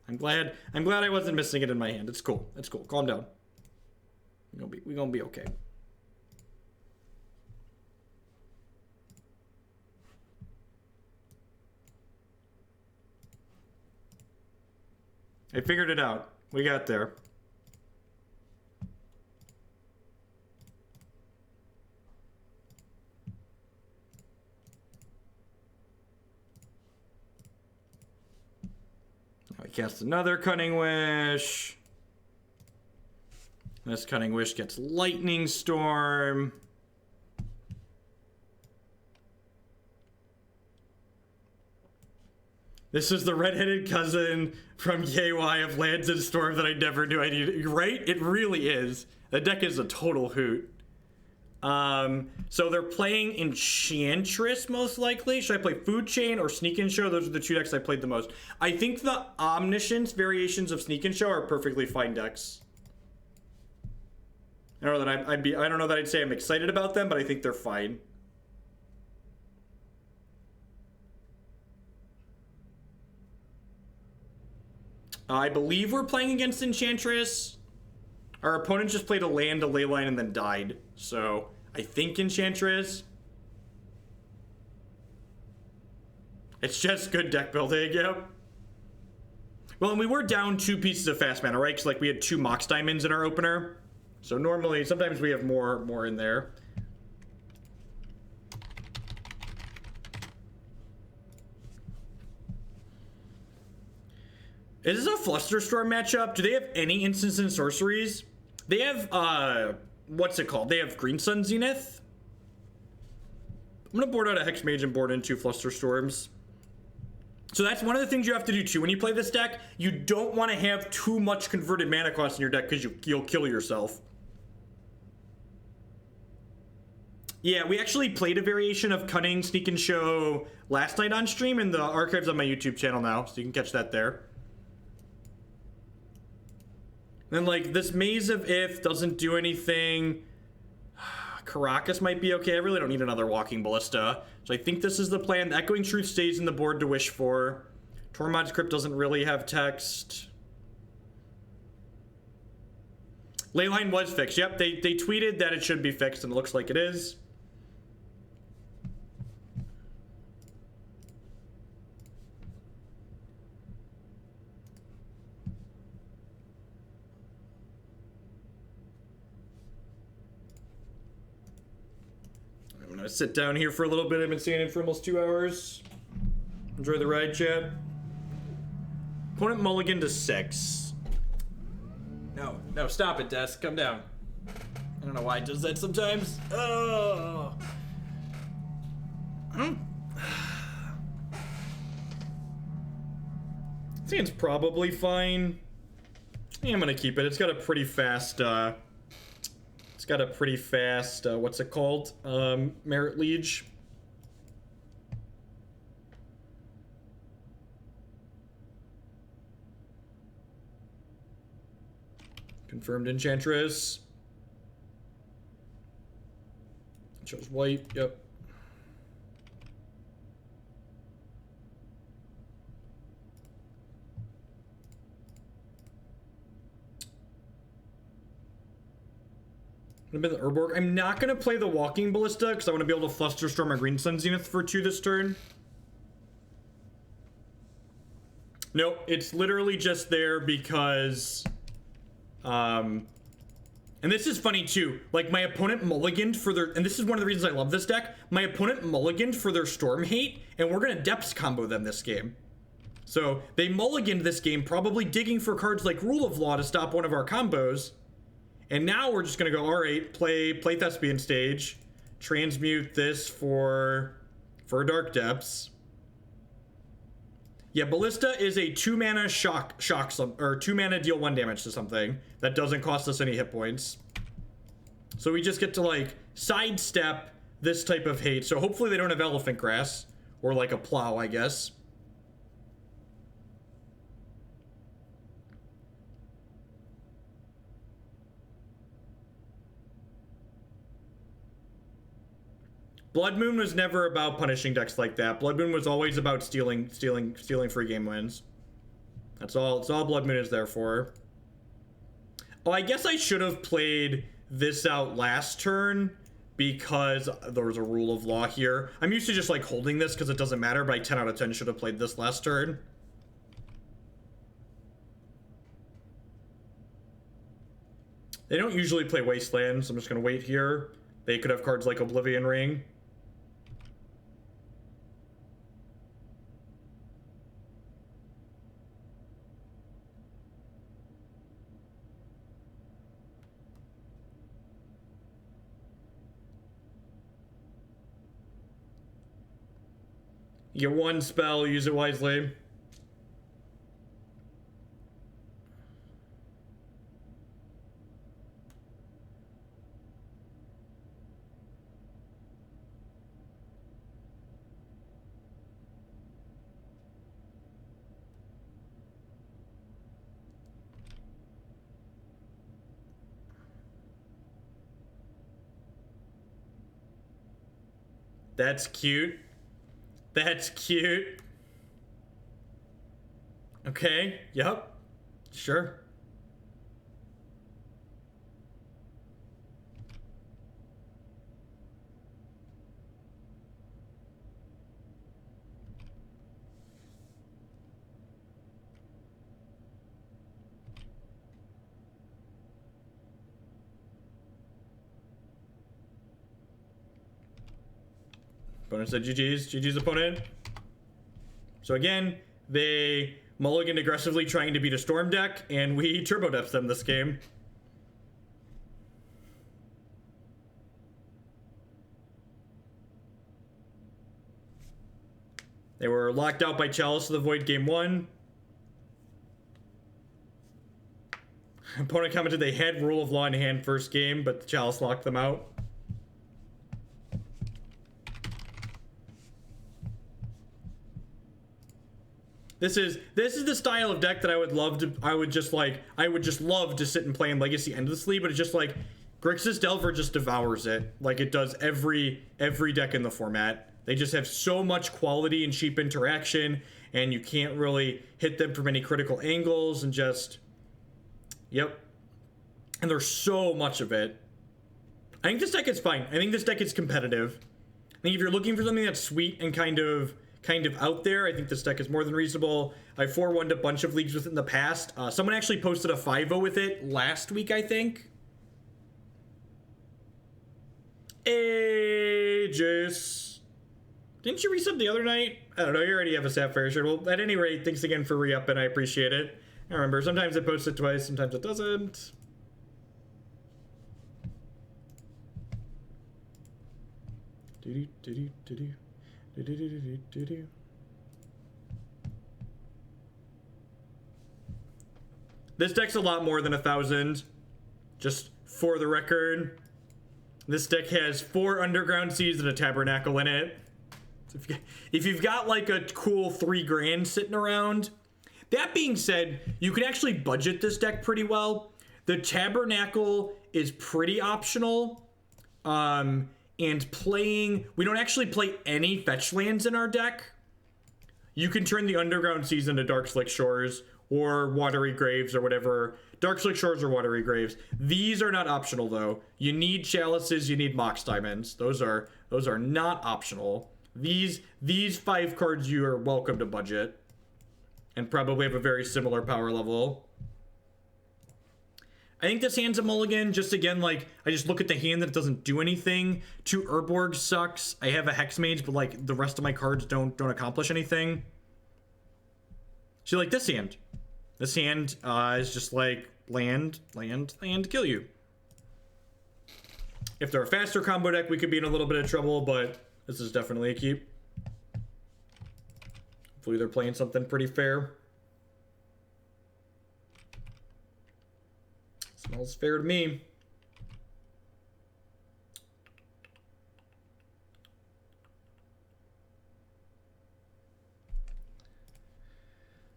I'm glad I wasn't missing it in my hand. It's cool. It's cool. Calm down. We're gonna be okay. I figured it out. We got there. Now we cast another Cunning Wish. This Cunning Wish gets Lightning Storm. This is the redheaded cousin from KY of Lands and Storm that I never knew I needed. Right? It really is. The deck is a total hoot. So they're playing Enchantress most likely. Should I play Food Chain or Sneak and Show? Those are the 2 decks I played the most. I think the Omniscience variations of Sneak and Show are perfectly fine decks. I don't know that I don't know that I'd say I'm excited about them, but I think they're fine. I believe we're playing against Enchantress. Our opponent just played a land, a leyline, and then died. So I think Enchantress. It's just good deck building, yep. Well, and we were down 2 pieces of fast mana, right? Because like we had 2 Mox Diamonds in our opener. So normally, sometimes we have more in there. Is this a Flusterstorm matchup? Do they have any instants and sorceries? They have, what's it called? They have Green Sun Zenith. I'm gonna board out a Hexmage and board in 2 Flusterstorms. So that's one of the things you have to do too when you play this deck. You don't want to have too much converted mana cost in your deck because you'll kill yourself. Yeah, we actually played a variation of Cunning Sneak and Show last night on stream, and the archive's on my YouTube channel now, so you can catch that there. Then like this Maze of Ith doesn't do anything. Karakas might be okay. I really don't need another Walking Ballista. So I think this is the plan. The Echoing Truth stays in the board to wish for. Tormod's Crypt doesn't really have text. Leyline was fixed. Yep, they tweeted that it should be fixed, and it looks like it is. I'm gonna sit down here for a little bit. I've been standing for almost 2 hours. Enjoy the ride, chat. Opponent Mulligan to 6. No, stop it, Desk. Come down. I don't know why it does that sometimes. Oh. Seems probably fine. Yeah, I'm gonna keep it. It's got a pretty fast, what's it called? Merit Liege. Confirmed Enchantress. Chose white, yep. The Urborg. I'm not going to play the Walking Ballista because I want to be able to Flusterstorm my Green Sun Zenith for 2 this turn. Nope, it's literally just there because... and this is funny too. Like, my opponent mulliganed for their... And this is one of the reasons I love this deck. My opponent mulliganed for their Storm Hate, and we're going to Depths combo them this game. So, they mulliganed this game, probably digging for cards like Rule of Law to stop one of our combos. And now we're just gonna go, all right, play Thespian stage, transmute this for Dark Depths. Yeah, Ballista is a 2 mana shock or 2 mana deal 1 damage to something that doesn't cost us any hit points. So we just get to like sidestep this type of hate. So hopefully they don't have Elephant Grass or like a Plow, I guess. Blood Moon was never about punishing decks like that. Blood Moon was always about stealing free game wins. That's all Blood Moon is there for. Oh, I guess I should have played this out last turn because there was a Rule of Law here. I'm used to just like holding this because it doesn't matter, but I 10 out of 10 should have played this last turn. They don't usually play Wasteland, so I'm just gonna wait here. They could have cards like Oblivion Ring. You get 1 spell, use it wisely. That's cute. That's cute. Okay, yep. Sure. Opponent said GG's. GG's opponent. So again, they mulligan aggressively trying to beat a storm deck, and we turbo depth them this game. They were locked out by Chalice of the Void game 1. Opponent commented they had Rule of Law in hand first game, but the Chalice locked them out. This is the style of deck that I would just love to sit and play in Legacy endlessly, but it's just like Grixis Delver just devours it like it does every deck in the format. They just have so much quality and cheap interaction, and you can't really hit them from any critical angles, and just yep. And there's so much of it. I think this deck is fine. I think this deck is competitive. I think if you're looking for something that's sweet and kind of out there, I think this deck is more than reasonable. I 4-1'd a bunch of leagues with it in the past. Someone actually posted a 5-0 with it last week, I think. Aegis. Didn't you resub the other night? I don't know, you already have a Sapphire shirt. Well, at any rate, thanks again for re-upping, I appreciate it. I remember, sometimes I post it twice, sometimes it doesn't. This deck's a lot more than 1,000, just for the record. This deck has 4 Underground Seas and a Tabernacle in it. So if you've got like a cool 3 grand sitting around. That being said, you can actually budget this deck pretty well. The Tabernacle is pretty optional. And we don't actually play any fetch lands in our deck. You can turn the Underground Seas into Dark Slick Shores or Watery Graves or whatever. Dark Slick Shores or Watery Graves. These are not optional though. You need Chalices, you need Mox Diamonds. Those are not optional. These 5 cards you are welcome to budget. And probably have a very similar power level. I think this hand's a mulligan, just again, like, I just look at the hand that it doesn't do anything. 2 Urborg sucks. I have a Hexmage, but like, the rest of my cards don't accomplish anything. So like this hand. This hand is just like, land, kill you. If they're a faster combo deck, we could be in a little bit of trouble, but this is definitely a keep. Hopefully they're playing something pretty fair. Smells fair to me.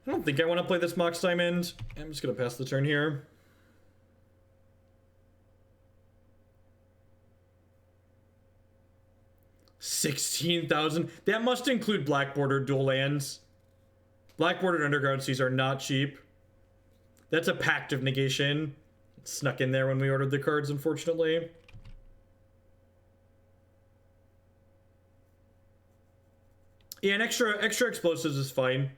I don't think I want to play this Mox Diamond. I'm just going to pass the turn here. $16,000. That must include black bordered dual lands. Black bordered Underground Seas are not cheap. That's a Pact of Negation. It snuck in there when we ordered the cards, unfortunately. Yeah, and extra explosives is fine.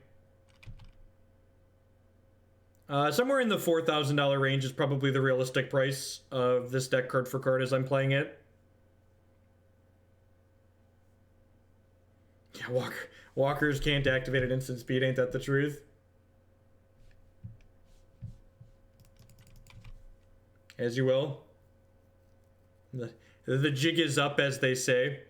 Somewhere in the $4,000 range is probably the realistic price of this deck card for card as I'm playing it. Yeah, walkers can't activate at instant speed, ain't that the truth? As you will. The jig is up, as they say.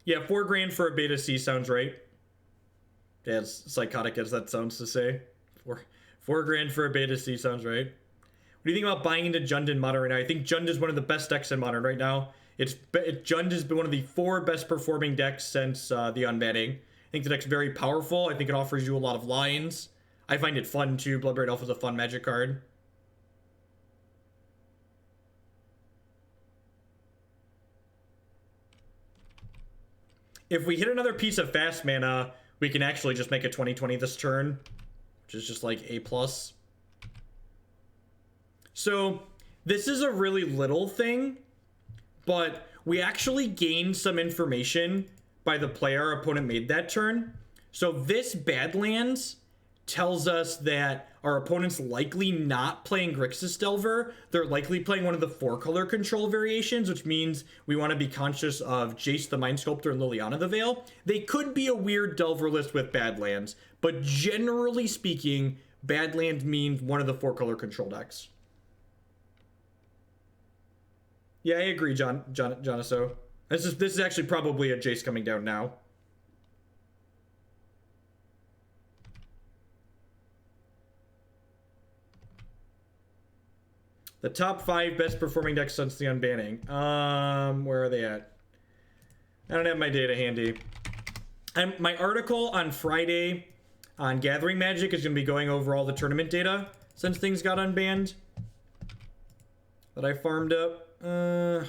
Yeah, 4 grand for a Beta C sounds right. Yeah, as psychotic as that sounds to say. 4 grand for a Beta C sounds right. What do you think about buying into Jund in Modern right now? I think Jund is one of the best decks in Modern right now. Jund has been one of the 4 best performing decks since the unbanning. I think the deck's very powerful. I think it offers you a lot of lines. I find it fun too. Bloodbraid Elf is a fun Magic card. If we hit another piece of fast mana, we can actually just make a 20/20 this turn, which is just like A+. So this is a really little thing, but we actually gained some information by the play our opponent made that turn. So this Badlands tells us that our opponent's likely not playing Grixis Delver. They're likely playing one of the 4-color control variations, which means we want to be conscious of Jace the Mind Sculptor and Liliana the Vale. They could be a weird Delver list with Badlands, but generally speaking, Badlands means one of the 4-color control decks. Yeah, I agree, Jonaso. This is actually probably a Jace coming down now. The top 5 best performing decks since the unbanning. Where are they at? I don't have my data handy. My article on Friday on Gathering Magic is going to be going over all the tournament data since things got unbanned that I farmed up. I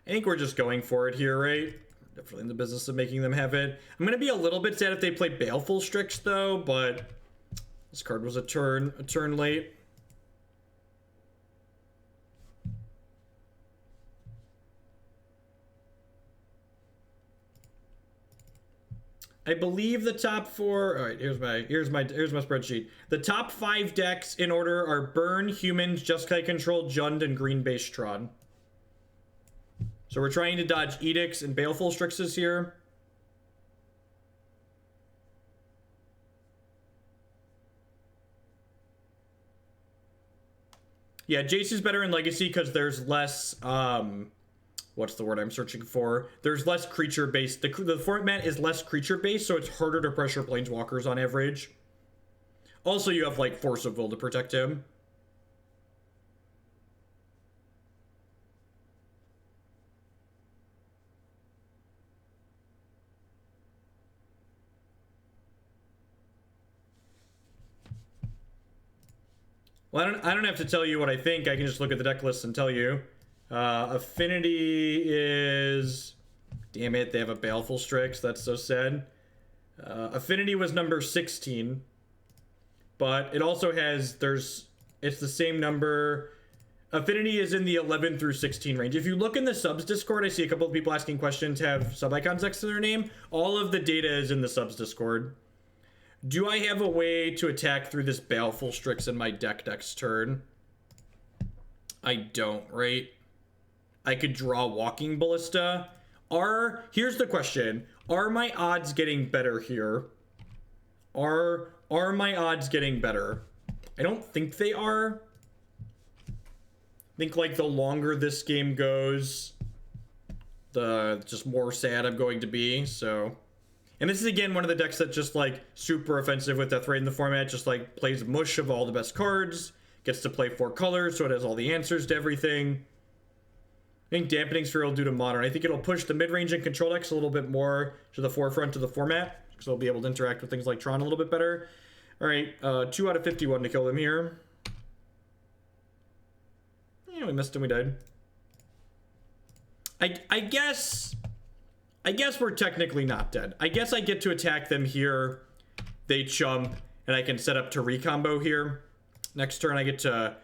think we're just going for it here, right? Definitely in the business of making them have it. I'm going to be a little bit sad if they play Baleful Strix, though, but this card was a turn late. I believe the top 4. All right, here's my spreadsheet. The top 5 decks in order are Burn, Humans, Jeskai Control, Jund, and Green Base Tron. So we're trying to dodge Edicts and Baleful Strixes here. Yeah, Jace is better in Legacy because there's less what's the word I'm searching for? There's less creature based. The format is less creature based, so it's harder to pressure planeswalkers on average. Also, you have like Force of Will to protect him. Well, I don't have to tell you what I think. I can just look at the deck list and tell you. Affinity is... Damn it, they have a Baleful Strix. That's so sad. Affinity was number 16. But it also has... It's the same number... Affinity is in the 11 through 16 range. If you look in the subs Discord, I see a couple of people asking questions have sub-icons next to their name. All of the data is in the subs Discord. Do I have a way to attack through this Baleful Strix in my deck next turn? I don't, right? I could draw Walking Ballista. Here's the question. Are my odds getting better here? Are my odds getting better? I don't think they are. I think like the longer this game goes, the just more sad I'm going to be, so... And this is, again, one of the decks that's just, like, super offensive with Death Ray in the format. Just, like, plays mush of all the best cards. Gets to play 4 colors, so it has all the answers to everything. I think Dampening Sphere will do to Modern. I think it'll push the mid-range and control decks a little bit more to the forefront of the format. Because they'll be able to interact with things like Tron a little bit better. Alright, 2 out of 51 to kill them here. Yeah, we missed him, we died. I guess we're technically not dead. I guess I get to attack them here. They chump, and I can set up to recombo here. Next turn, I get to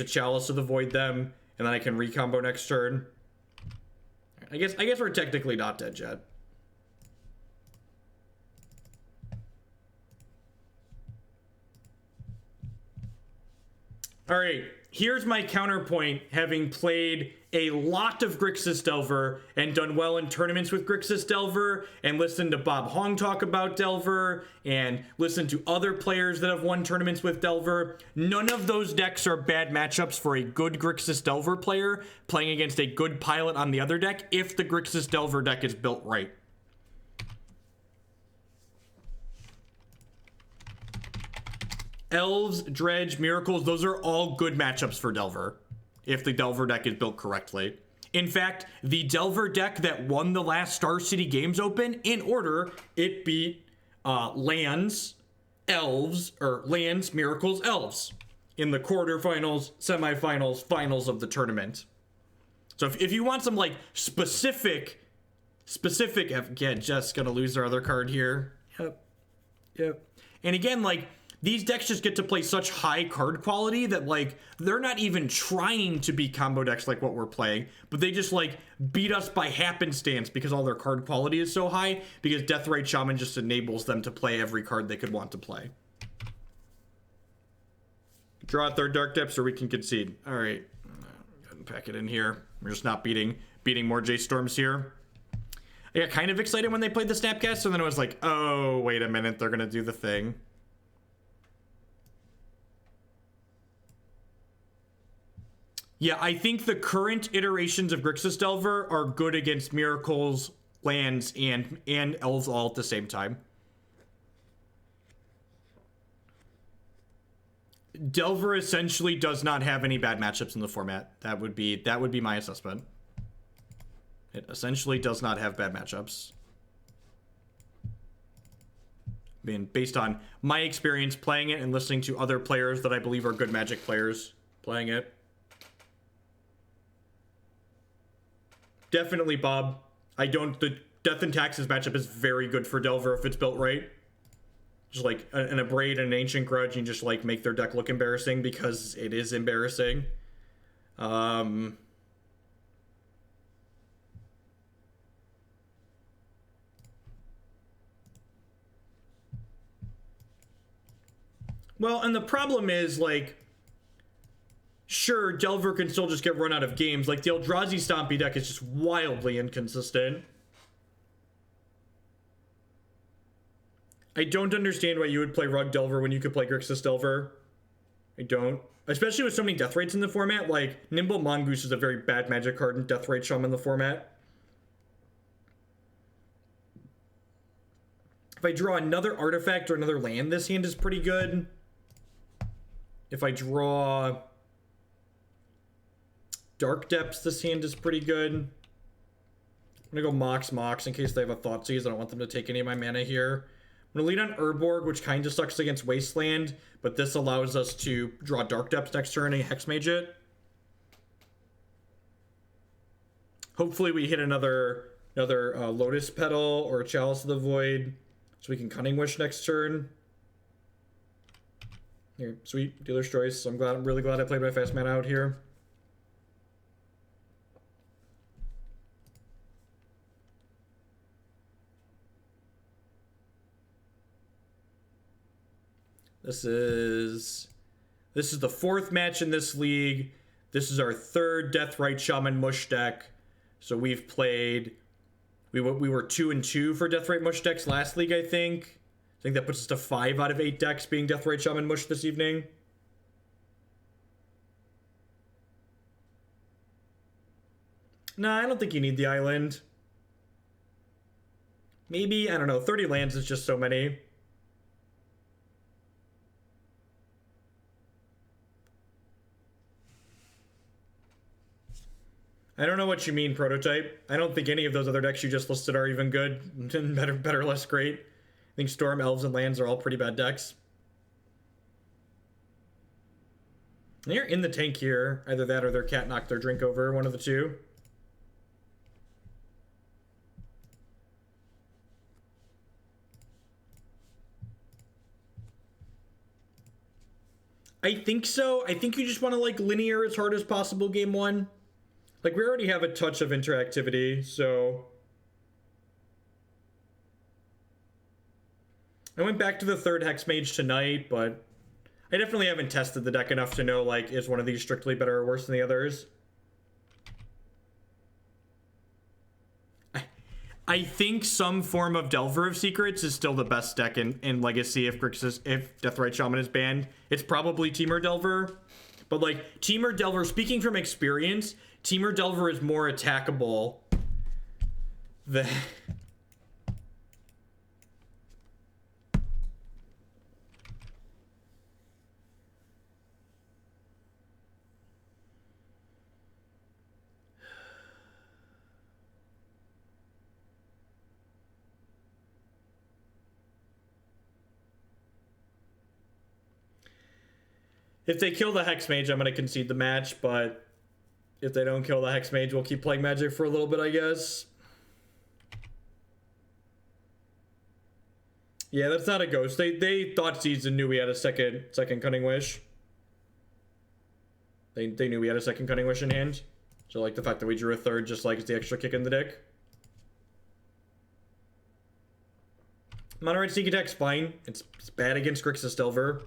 Chalice of the Void them, and then I can recombo next turn. I guess we're technically not dead yet. All right, here's my counterpoint, having played a lot of Grixis Delver and done well in tournaments with Grixis Delver and listened to Bob Hong talk about Delver and listened to other players that have won tournaments with Delver. None of those decks are bad matchups for a good Grixis Delver player playing against a good pilot on the other deck if the Grixis Delver deck is built right. Elves, Dredge, Miracles, those are all good matchups for Delver if the Delver deck is built correctly. In fact, the Delver deck that won the last Star City Games Open, in order, it beat lands, elves, or lands, miracles, elves in the quarterfinals, semifinals, finals of the tournament. So if you want some like specific specific. Again, just gonna lose their other card here. Yep. And again, like, these decks just get to play such high card quality that, like, they're not even trying to be combo decks like what we're playing, but they just, like, beat us by happenstance because all their card quality is so high, because Deathrite Shaman just enables them to play every card they could want to play. Draw a third Dark Depths or we can concede. All right. Go ahead and pack it in here. We're just not beating more J-Storms here. I got kind of excited when they played the Snapcast, and then I was like, oh, wait a minute, they're going to do the thing. Yeah, I think the current iterations of Grixis Delver are good against Miracles, lands, and Elves all at the same time. Delver essentially does not have any bad matchups in the format. That would be my assessment. It essentially does not have bad matchups. I mean, based on my experience playing it and listening to other players that I believe are good Magic players playing it. Definitely, Bob. The Death and Taxes matchup is very good for Delver if it's built right. Just like an Abrade and an Ancient Grudge, and just like make their deck look embarrassing because it is embarrassing. Well, and the problem is, like, sure, Delver can still just get run out of games. Like, the Eldrazi Stompy deck is just wildly inconsistent. I don't understand why you would play Rug Delver when you could play Grixis Delver. I don't. Especially with so many Death Rates in the format. Like, Nimble Mongoose is a very bad Magic card in Death Rate Shaman in the format. If I draw another artifact or another land, this hand is pretty good. If I draw Dark Depths, this hand is pretty good. I'm gonna go Mox in case they have a Thoughtseize. I don't want them to take any of my mana here. I'm gonna lead on Urborg, which kind of sucks against Wasteland, but this allows us to draw Dark Depths next turn and Hexmage it. Hopefully we hit another Lotus Petal or a Chalice of the Void, so we can Cunning Wish next turn. Here, sweet, dealer's choice. I'm really glad I played my fast mana out here. This is the fourth match in this league. This is our third Deathrite Shaman Mush deck. So we've played, we were 2-2 for Deathrite Mush decks last league, I think. I think that puts us to 5 out of 8 decks being Deathrite Shaman Mush this evening. Nah, I don't think you need the island. Maybe, I don't know, 30 lands is just so many. I don't know what you mean, Prototype. I don't think any of those other decks you just listed are even good. better, less great. I think Storm, Elves, and Lands are all pretty bad decks. And you're in the tank here. Either that or their cat knocked their drink over. One of the two. I think so. I think you just want to, like, linear as hard as possible game one. Like, we already have a touch of interactivity, so... I went back to the third Hexmage tonight, but I definitely haven't tested the deck enough to know, like, is one of these strictly better or worse than the others. I think some form of Delver of Secrets is still the best deck in Legacy if Deathrite Shaman is banned. It's probably Temur Delver. But, like, Temur Delver, speaking from experience, Temur Delver is more attackable than... If they kill the Hexmage, I'm going to concede the match, but if they don't kill the Hexmage, we'll keep playing Magic for a little bit, I guess. Yeah, that's not a ghost. They thought season knew we had a second Cunning Wish. They knew we had a second Cunning Wish in hand. So like the fact that we drew a third just like it's the extra kick in the dick. Mono red sneak attack's fine. It's bad against Grixis Delver.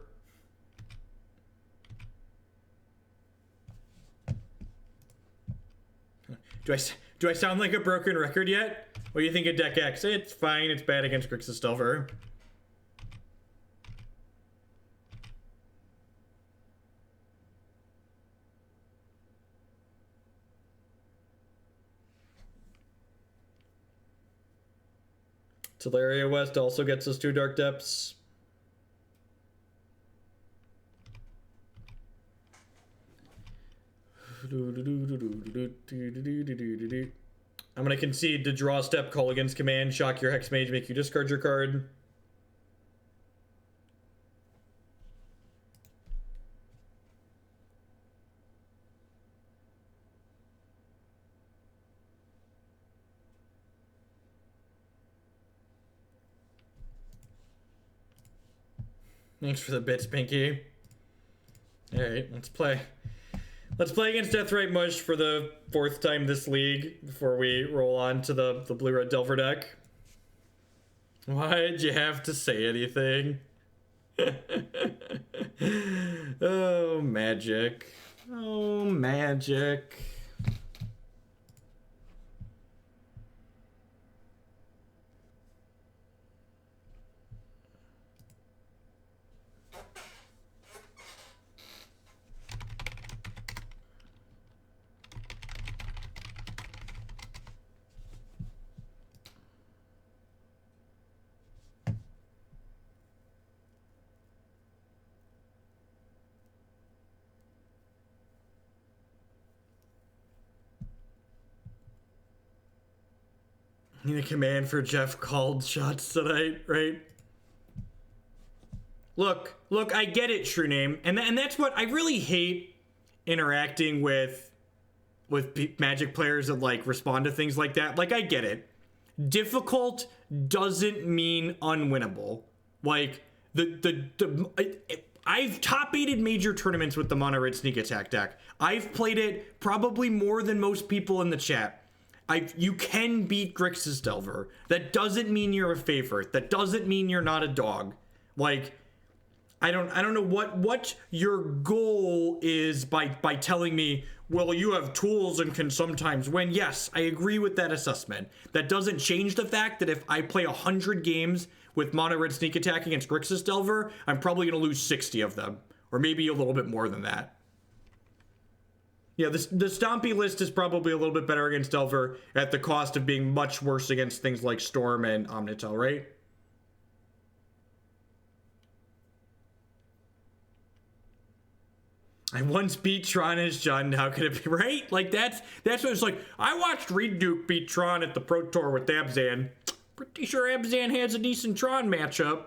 Do I sound like a broken record yet? What do you think of Deck X? It's fine. It's bad against Grixis Delver. Tolaria West also gets us 2 Dark Depths. I'm gonna concede to draw step, call against command, shock your Hexmage, make you discard your card. Thanks for the bits, Pinky. Alright, let's play. Let's play against Deathrite Mush for the 4th time this league before we roll on to the blue-red Delver deck. Why'd you have to say anything? Oh, magic. Oh, magic. Need a command for Jeff called shots tonight, right? Look, I get it, True Name, and that's what I really hate interacting with Magic players that like respond to things like that. Like, I get it. Difficult doesn't mean unwinnable. Like I've top-8'd major tournaments with the Mono Red Sneak Attack deck. I've played it probably more than most people in the chat. You can beat Grixis Delver. That doesn't mean you're a favorite. That doesn't mean you're not a dog. Like, I don't know what your goal is by telling me, well, you have tools and can sometimes win. Yes, I agree with that assessment. That doesn't change the fact that if I play 100 games with Mono Red Sneak Attack against Grixis Delver, I'm probably going to lose 60 of them. Or maybe a little bit more than that. Yeah, the Stompy list is probably a little bit better against Delver at the cost of being much worse against things like Storm and Omnitel, right? I once beat Tron as John, how could it be, right? Like, that's what it's like. I watched Reed Duke beat Tron at the Pro Tour with Abzan. Pretty sure Abzan has a decent Tron matchup.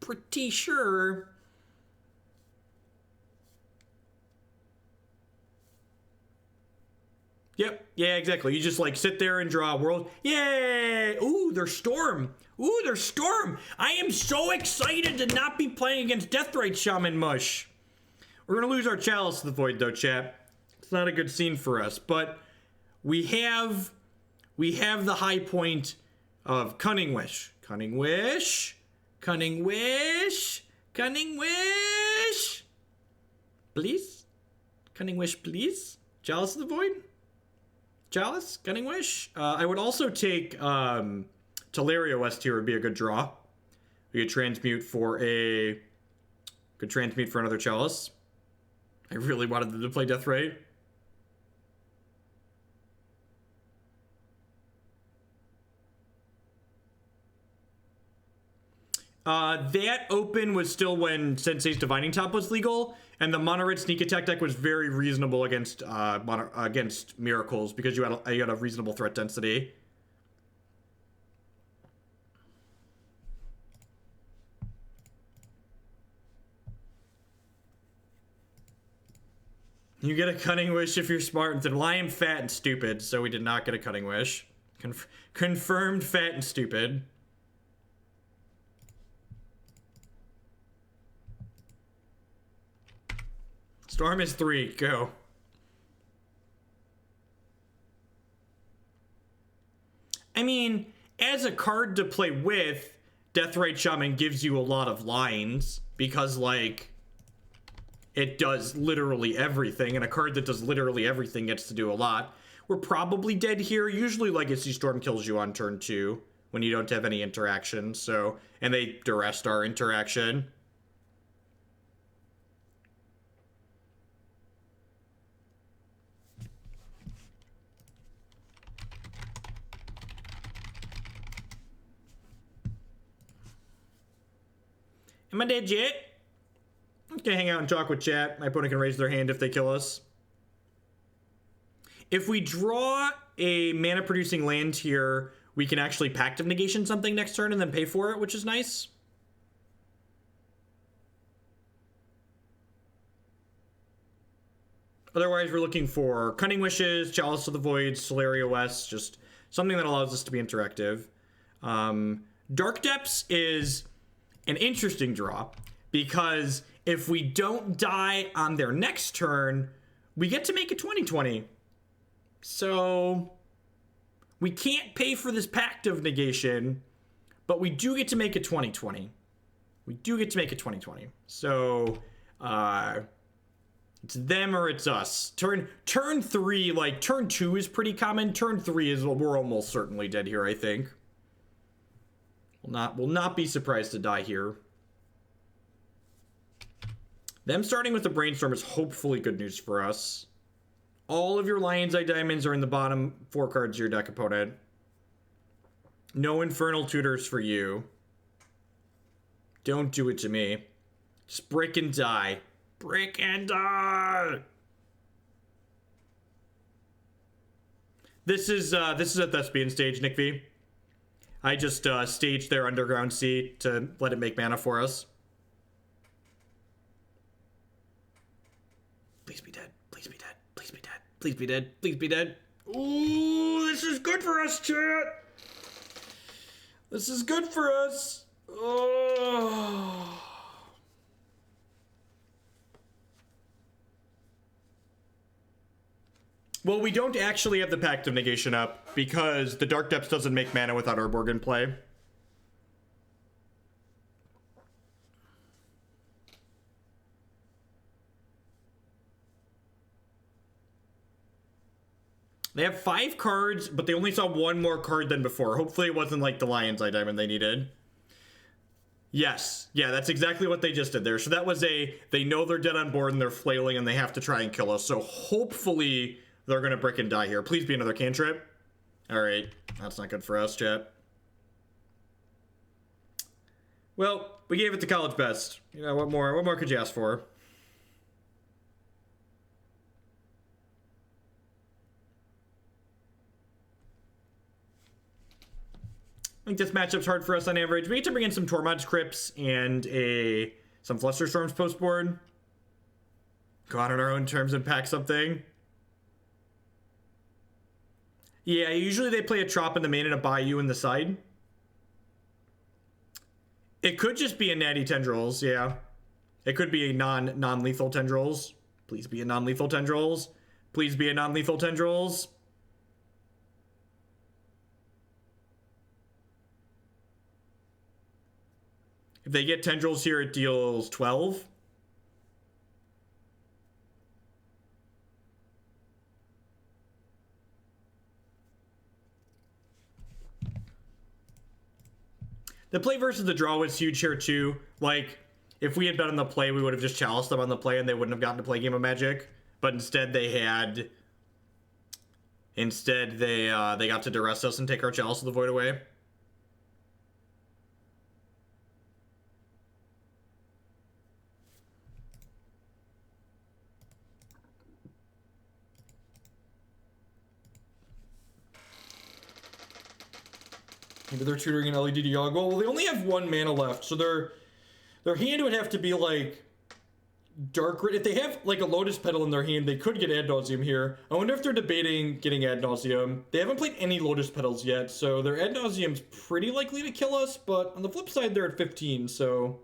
Pretty sure. Yep, yeah, exactly. You just like sit there and draw a world. Yay! Ooh, there's Storm. Ooh, there's Storm. I am so excited to not be playing against Deathrite Shaman Mush. We're gonna lose our Chalice to the Void though, chat. It's not a good scene for us, but we have the high point of Cunning Wish. Cunning Wish. Cunning Wish. Cunning Wish. Please? Cunning Wish, please? Chalice of the Void? Chalice? Cunning Wish? I would also take Tolaria West here would be a good draw. We could transmute for another Chalice. I really wanted them to play Deathrite. That open was still when Sensei's Divining Top was legal, and the Mono Red Sneak Attack deck was very reasonable against Miracles because you had a reasonable threat density. You get a Cunning Wish if you're smart. And said, well, I am fat and stupid, so we did not get a Cunning Wish. Confirmed fat and stupid. Storm is 3. Go. I mean, as a card to play with, Deathrite Shaman gives you a lot of lines because, like, it does literally everything, and a card that does literally everything gets to do a lot. We're probably dead here. Usually Legacy Storm kills you on turn 2 when you don't have any interaction, so, and they duressed our interaction. Am I dead yet? Okay, hang out and talk with chat. My opponent can raise their hand if they kill us. If we draw a mana-producing land here, we can actually Pact of Negation something next turn and then pay for it, which is nice. Otherwise, we're looking for Cunning Wishes, Chalice of the Void, Tolaria West, just something that allows us to be interactive. Dark Depths is an interesting draw because if we don't die on their next turn, we get to make a 20/20. So we can't pay for this Pact of Negation, but we do get to make a 20/20. We do get to make a 20/20. So it's them or it's us. Turn 3, like turn 2 is pretty common. Turn 3 is, we're almost certainly dead here, I think. Will not be surprised to die here. Them starting with the Brainstorm is hopefully good news for us. All of your Lion's Eye Diamonds are in the bottom 4 cards of your deck, opponent. No Infernal Tutors for you. Don't do it to me. Just brick and die. Brick and die! This is a Thespian stage, Nick V. I just staged their Underground Sea to let it make mana for us. Please be dead. Please be dead. Please be dead. Please be dead. Please be dead. Ooh, this is good for us, chat. This is good for us. Oh. Well, we don't actually have the Pact of Negation up because the Dark Depths doesn't make mana without Urborg in play. They have 5 cards, but they only saw 1 more card than before. Hopefully it wasn't like the Lion's Eye Diamond they needed. Yes. Yeah, that's exactly what they just did there. So that was they know they're dead on board and they're flailing and they have to try and kill us. So hopefully they're going to brick and die here. Please be another cantrip. All right. That's not good for us, chat. Well, we gave it the college best. You know, what more could you ask for? I think this matchup's hard for us on average. We need to bring in some Tormod's Crypts and some Flusterstorms postboard. Go out on our own terms and pack something. Yeah, usually they play a Trop in the main and a Bayou in the side. It could just be a Natty Tendrils, yeah. It could be a non-lethal Tendrils. Please be a non-lethal Tendrils. Please be a non-lethal Tendrils. If they get Tendrils here, it deals 12. The play versus the draw was huge here too. Like, if we had bet on the play, we would have just chaliced them on the play and they wouldn't have gotten to play Game of Magic. But instead they had... Instead they got to duress us and take our Chalice of the Void away. Maybe they're tutoring an LED Yawgmoth. Well, they only have 1 mana left, so their hand would have to be like Dark Rid. If they have like a Lotus Petal in their hand, they could get Ad Nauseam here. I wonder if they're debating getting Ad Nauseam. They haven't played any Lotus Petals yet, so their Ad Nauseam's pretty likely to kill us, but on the flip side, they're at 15, so...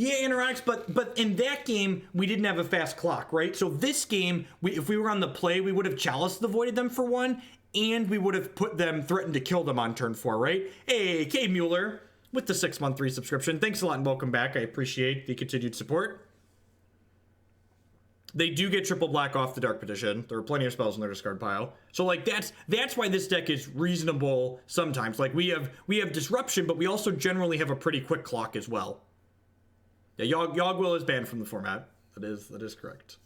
Yeah, Interonics, but in that game, we didn't have a fast clock, right? So this game, if we were on the play, we would have Chalice avoided them for 1, and we would have threatened to kill them on turn 4, right? Hey, K Mueller, with the 6-month resubscription. Thanks a lot and welcome back. I appreciate the continued support. They do get triple black off the Dark Petition. There are plenty of spells in their discard pile. So like that's why this deck is reasonable sometimes. Like we have disruption, but we also generally have a pretty quick clock as well. Yeah, Yawgmoth is banned from the format. That is correct.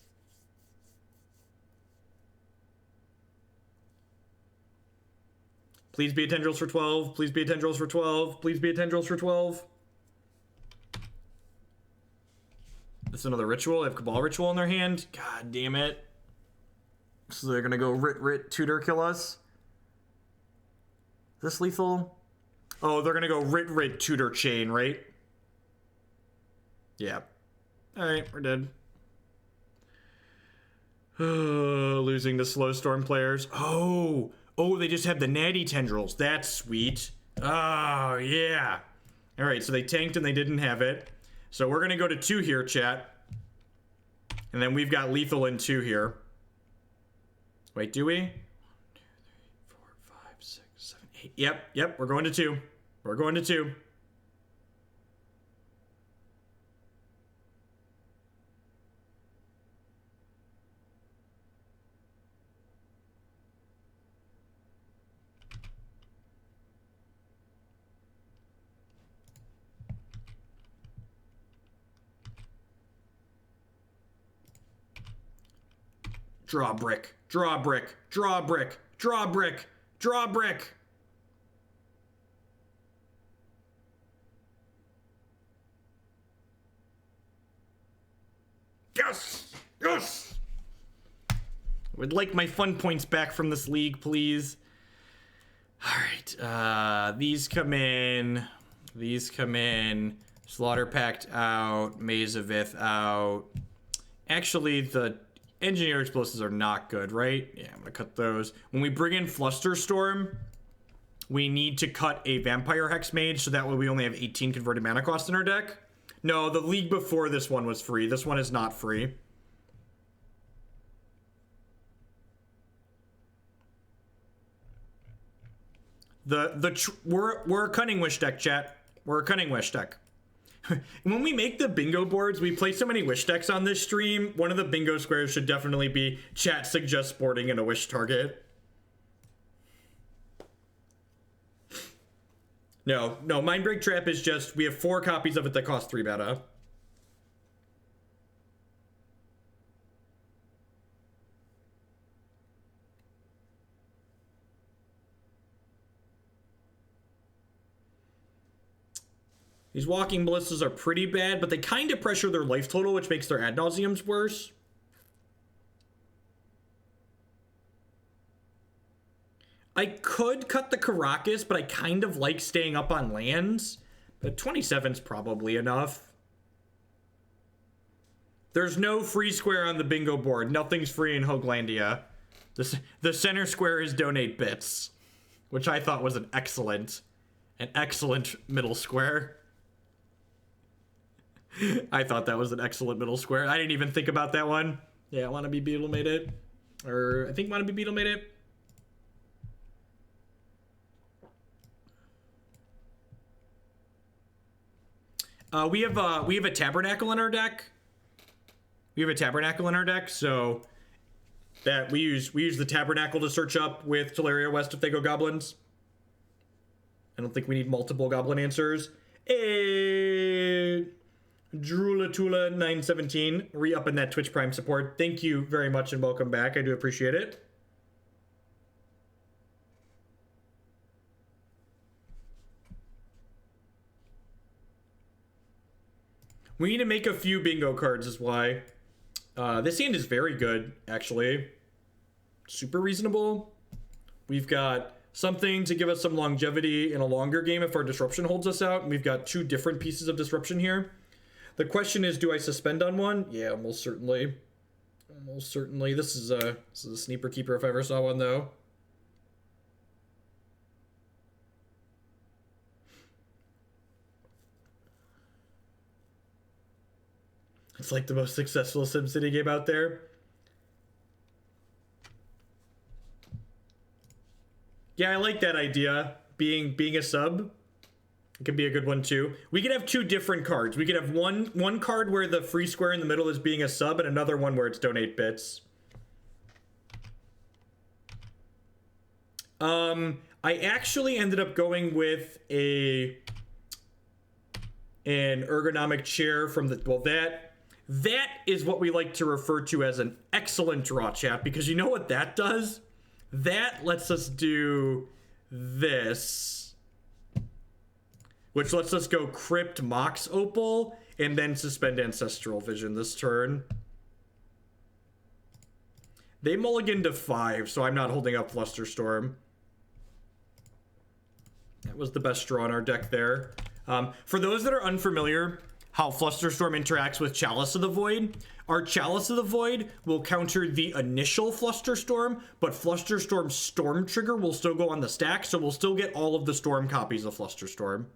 Please be a Tendrils for 12. Please be a Tendrils for 12. Please be a Tendrils for 12. This is another ritual. They have Cabal Ritual in their hand. God damn it. So they're gonna go Rit Tutor kill us. Is this lethal? Oh, they're gonna go Rit Tutor Chain, right? Yeah. Alright, we're dead. Losing to Slow Storm players. Oh, they just have the natty tendrils. That's sweet. Oh, yeah. Alright, so they tanked and they didn't have it. So we're gonna go to 2 here, chat. And then we've got lethal in 2 here. Wait, do we? 1, 2, 3, 4, 5, 6, 7, 8. Yep, we're going to 2. We're going to 2. Draw brick, draw brick, draw brick, draw brick, draw brick. Yes! Yes! Would like my fun points back from this league, please. Alright, these come in. These come in. Slaughter Pact out. Maze of Ith out. Actually, the Engineer Explosives are not good, right? Yeah, I'm gonna cut those. When we bring in Flusterstorm, we need to cut a Vampire Hexmage, so that way we only have 18 converted mana cost in our deck. No, the league before this one was free. This one is not free. We're a Cunning Wish deck, chat. We're a Cunning Wish deck. When we make the bingo boards, we play so many wish decks on this stream. One of the bingo squares should definitely be chat suggests boarding in a wish target. No, Mindbreak Trap is just, we have 4 copies of it that cost 3 mana. These Walking Ballistas are pretty bad, but they kind of pressure their life total, which makes their Ad Nauseams worse. I could cut the Karakas, but I kind of like staying up on lands. But 27's probably enough. There's no free square on the bingo board. Nothing's free in Hoaglandia. The center square is donate bits, which I thought was an excellent middle square. I thought that was an excellent middle square. I didn't even think about that one. Yeah, Wanna Be Beetle made it. Or I think Wanna Be Beetle made it. We have a Tabernacle in our deck. So that we use the Tabernacle to search up with Tolaria West if they go goblins. I don't think we need multiple goblin answers. Drulatula 917 re-upping that Twitch Prime support. Thank you very much and welcome back. I do appreciate it. We need to make a few bingo cards is why. This hand is very good, actually. Super reasonable. We've got something to give us some longevity in a longer game if our disruption holds us out. And we've got 2 different pieces of disruption here. The question is, do I suspend on one? Yeah, most certainly. Almost certainly. This is a Sneaper Keeper if I ever saw one, though. It's like the most successful SimCity game out there. Yeah, I like that idea. Being a sub. It could be a good one too. We could have two different cards. We could have one card where the free square in the middle is being a sub, and another one where it's donate bits. I actually ended up going with an ergonomic chair from the, well, that is what we like to refer to as an excellent draw, chat, because you know what that does? That lets us do this, which lets us go Crypt, Mox Opal, and then suspend Ancestral Vision this turn. They mulligan to 5, so I'm not holding up Flusterstorm. That was the best draw in our deck there. For those that are unfamiliar how Flusterstorm interacts with Chalice of the Void, our Chalice of the Void will counter the initial Flusterstorm, but Flusterstorm's Storm trigger will still go on the stack, so we'll still get all of the Storm copies of Flusterstorm.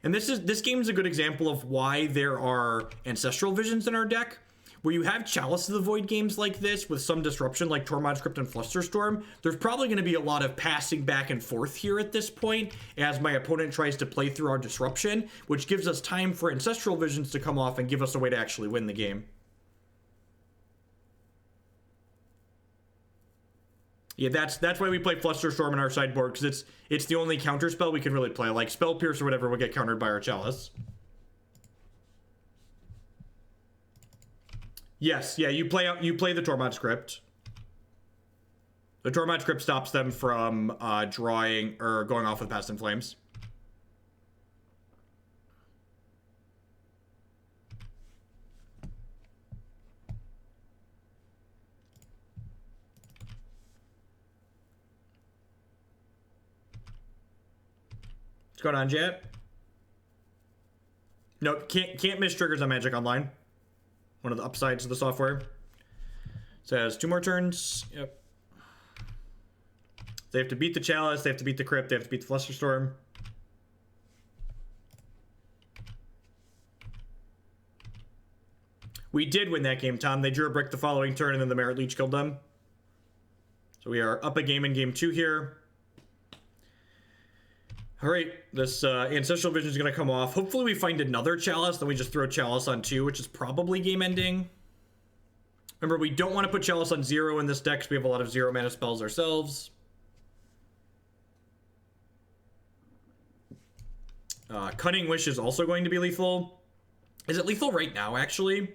And this game is a good example of why there are Ancestral Visions in our deck. Where you have Chalice of the Void games like this with some disruption like Tormod, Crypt, and Flusterstorm, there's probably going to be a lot of passing back and forth here at this point as my opponent tries to play through our disruption, which gives us time for Ancestral Visions to come off and give us a way to actually win the game. Yeah, that's why we play Flusterstorm in our sideboard, because it's the only counter spell we can really play. Like Spell Pierce or whatever will get countered by our Chalice. Yes, yeah, you play the Tormod Crypt. The Tormod Crypt stops them from drawing or going off with Past in Flames. What's going on, Jet? Nope, can't miss triggers on Magic Online. One of the upsides of the software. Says 2 more turns. Yep. They have to beat the Chalice, they have to beat the Crypt, they have to beat the Flusterstorm. We did win that game, Tom. They drew a brick the following turn and then the Merit Leech killed them. So we are up a game in game 2 here. Alright, this Ancestral Vision is going to come off. Hopefully we find another Chalice, then we just throw Chalice on 2, which is probably game ending. Remember, we don't want to put Chalice on 0 in this deck because we have a lot of 0 mana spells ourselves. Cunning Wish is also going to be lethal. Is it lethal right now, actually? We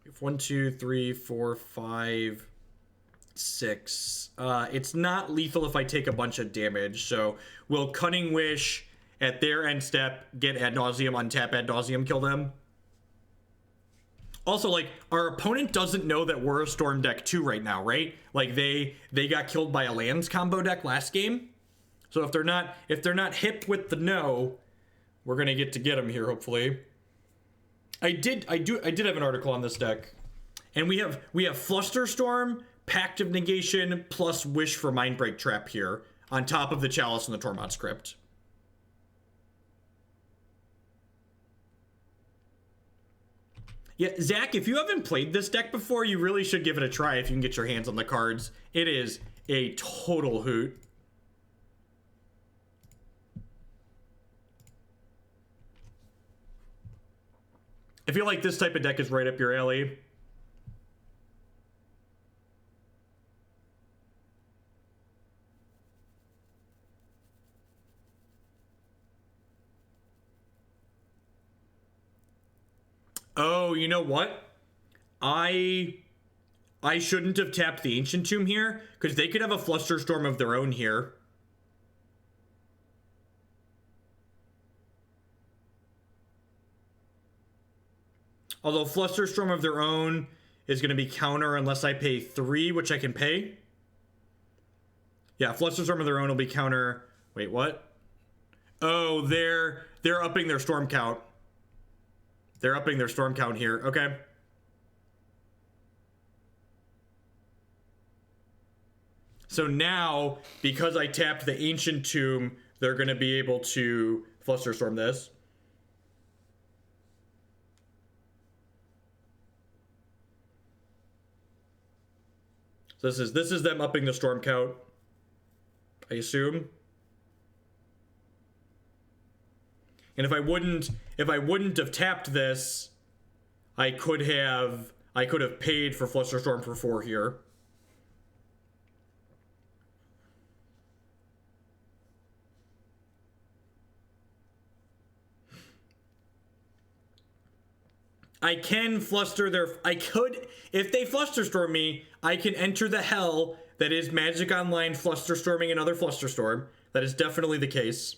have 1, 2, 3, 4, 5... 6. It's not lethal if I take a bunch of damage, so will Cunning Wish at their end step get Ad Nauseam, untap Ad Nauseam, kill them? Also, like, our opponent doesn't know that we're a Storm deck too right now, right? Like, they got killed by a lands combo deck last game, so if they're not hip with the no, we're gonna get them here, hopefully. I did have an article on this deck, and we have Flusterstorm, Pact of Negation, plus Wish for Mindbreak Trap here, on top of the Chalice and the Tormod Crypt. Yeah, Zach, if you haven't played this deck before, you really should give it a try if you can get your hands on the cards. It is a total hoot. I feel like this type of deck is right up your alley. Oh, you know what? I shouldn't have tapped the Ancient Tomb here, because they could have a Flusterstorm of their own here. Although Flusterstorm of their own is going to be counter unless I pay 3, which I can pay. Yeah, Flusterstorm of their own will be counter. Wait, what? Oh, they're upping their Storm count. They're upping their Storm count here. Okay. So now, because I tapped the Ancient Tomb, they're going to be able to Flusterstorm this. So this is them upping the storm count, I assume. And if I wouldn't have tapped this, I could have paid for Flusterstorm for 4 here. I can fluster their... I could... If they Flusterstorm me, I can enter the hell that is Magic Online Flusterstorming another Flusterstorm. That is definitely the case.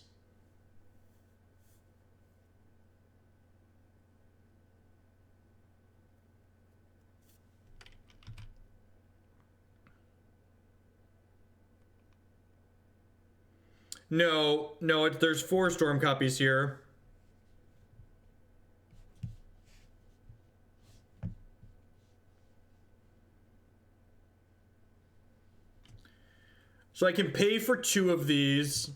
No, there's 4 Storm copies here. So I can pay for 2 of these.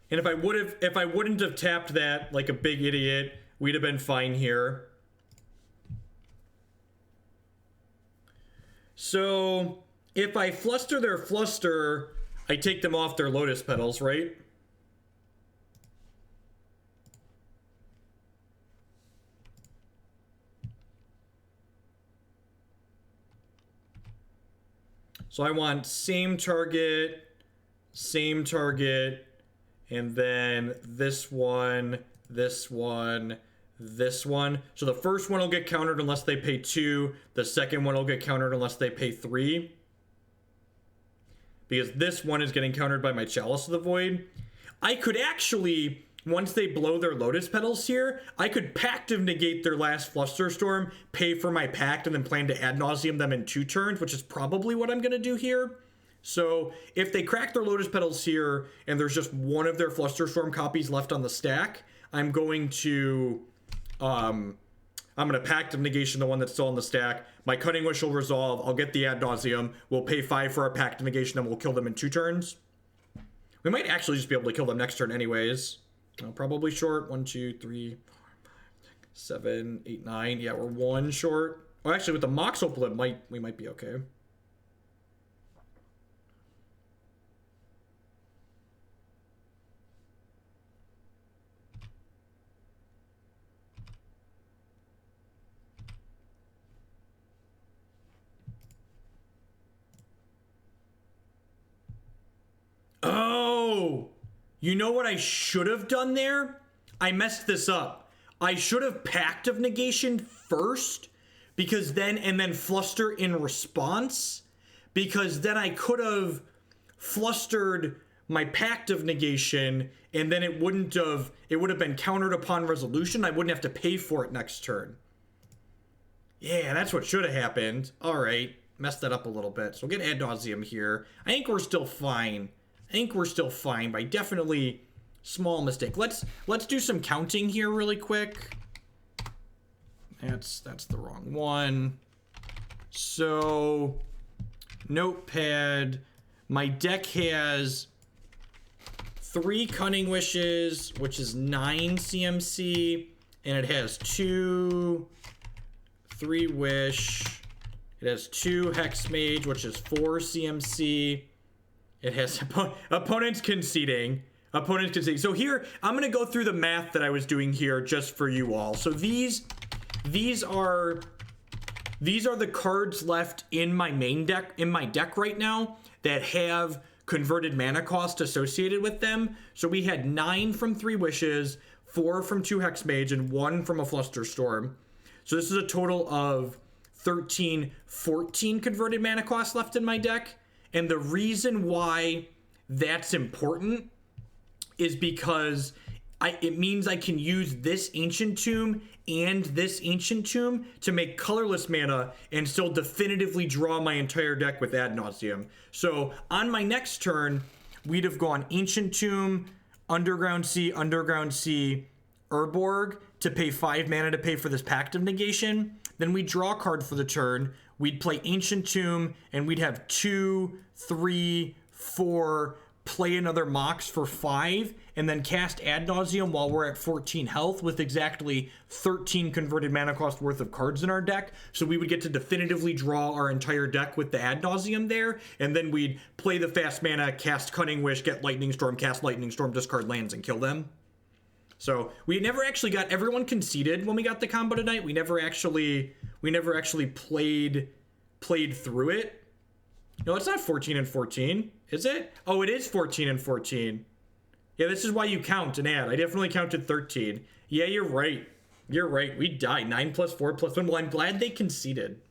And if I wouldn't have tapped that like a big idiot, we'd have been fine here. So if I fluster their fluster, I take them off their Lotus Petals, right? So I want same target, and then this one, this one, this one. So the first one will get countered unless they pay 2. The second one will get countered unless they pay 3. Because this one is getting countered by my Chalice of the Void. I could actually, once they blow their Lotus Petals here, I could Pact of Negate their last Flusterstorm, pay for my Pact, and then plan to Ad Nauseam them in 2 turns, which is probably what I'm going to do here. So if they crack their Lotus Petals here, and there's just one of their Flusterstorm copies left on the stack, I'm going to Pact of Negation the one that's still on the stack. My Cunning Wish will resolve. I'll get the Ad Nauseam. We'll pay 5 for our Pact of Negation, and we'll kill them in 2 turns. We might actually just be able to kill them next turn anyways. Probably short. 1, 2, 3, 4, 5, 6, 7, 8, 9. Yeah, we're 1 short. Oh, actually, with the Mox Opal, we might be okay. Oh! You know what I should have done there? I messed this up. I should have Pact of Negation first, because then, and then Fluster in response, because then I could have flustered my Pact of Negation, and then it would have been countered upon resolution. I wouldn't have to pay for it next turn. Yeah, that's what should have happened. All right, messed that up a little bit. So we'll get Ad Nauseam here. I think we're still fine. But definitely small mistake. Let's do some counting here really quick. That's the wrong one. So notepad, my deck has 3 Cunning Wishes, which is 9 CMC, and it has 2, 3 Wish. It has 2 Hexmage, which is 4 CMC. It has opponents conceding. So here, I'm going to go through the math that I was doing here just for you all. So these are the cards left in my main deck, in my deck right now, that have converted mana cost associated with them. So we had 9 from 3 Wishes, 4 from 2 Hexmage, and 1 from a Flusterstorm. So this is a total of 13, 14 converted mana cost left in my deck. And the reason why that's important is because it means I can use this Ancient Tomb and this Ancient Tomb to make colorless mana and still definitively draw my entire deck with Ad Nauseam. So on my next turn, we'd have gone Ancient Tomb, Underground Sea, Urborg to pay 5 mana to pay for this Pact of Negation. Then we draw a card for the turn. We'd play Ancient Tomb, and we'd have 2, 3, 4 play another Mox for 5, and then cast Ad Nauseam while we're at 14 health with exactly 13 converted mana cost worth of cards in our deck. So we would get to definitively draw our entire deck with the Ad Nauseam there, and then we'd play the fast mana, cast Cunning Wish, get Lightning Storm, cast Lightning Storm, discard lands, and kill them. So we never actually got, everyone conceded when we got the combo tonight. We never actually played through it. No, it's not 14 and 14, is it? Oh, it is 14 and 14. Yeah, this is why you count and add. I definitely counted 13. Yeah, you're right. You're right. We died. 9 plus 4 plus 1. Well, I'm glad they conceded.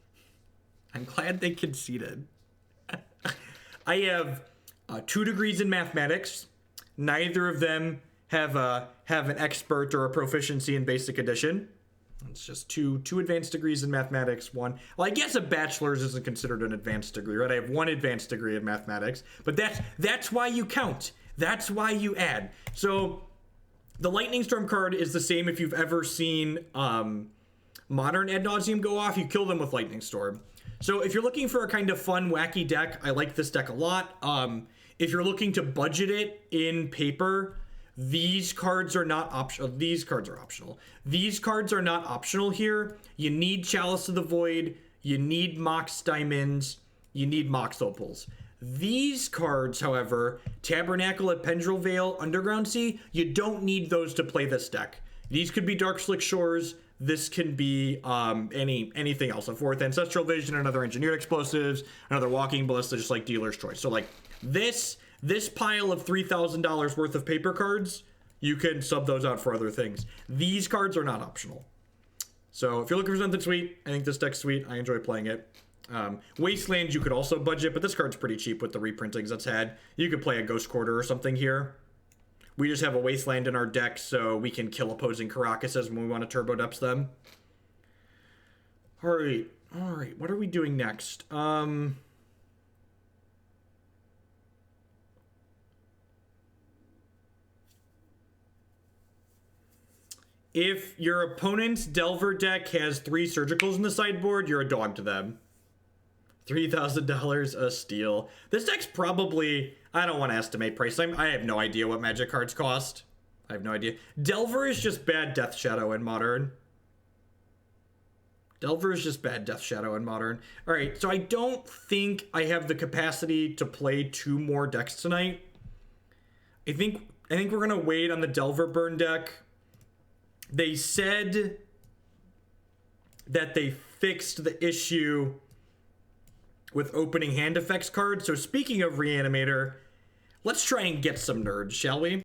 I'm glad they conceded. I have 2 degrees in mathematics. Neither of them have an expert or a proficiency in basic addition. It's just two advanced degrees in mathematics, one. Well, I guess a bachelor's isn't considered an advanced degree, right? I have 1 advanced degree in mathematics, but that's why you count. That's why you add. So the Lightning Storm card is the same if you've ever seen modern Ad Nauseam go off, you kill them with Lightning Storm. So if you're looking for a kind of fun, wacky deck, I like this deck a lot. If you're looking to budget it in paper, these cards are not optional. These cards are optional. These cards are not optional here. You need Chalice of the Void. You need Mox Diamonds. You need Mox Opals. These cards, however, Tabernacle at Pendrell, Vale, Underground Sea, you don't need those to play this deck. These could be Dark Slick Shores. This can be anything else. A 4th Ancestral Vision, another Engineered Explosives, another Walking Ballista, just like Dealer's Choice. So like this pile of $3,000 worth of paper cards, you can sub those out for other things. These cards are not optional. So if you're looking for something sweet, I think this deck's sweet. I enjoy playing it. Wasteland, you could also budget, but this card's pretty cheap with the reprintings that's had. You could play a Ghost Quarter or something here. We just have a Wasteland in our deck, so we can kill opposing Karakas when we want to Turbo Depths them. All right. What are we doing next? If your opponent's Delver deck has 3 Surgicals in the sideboard, you're a dog to them. $3,000 a steal. This deck's probably, I don't want to estimate price. I have no idea what Magic cards cost. I have no idea. Delver is just bad Death Shadow in Modern. Delver is just bad Death Shadow in Modern. All right, so I don't think I have the capacity to play 2 more decks tonight. I think we're gonna wait on the Delver burn deck. They said that they fixed the issue with opening hand effects cards. So speaking of Reanimator, let's try and get some nerds, shall we?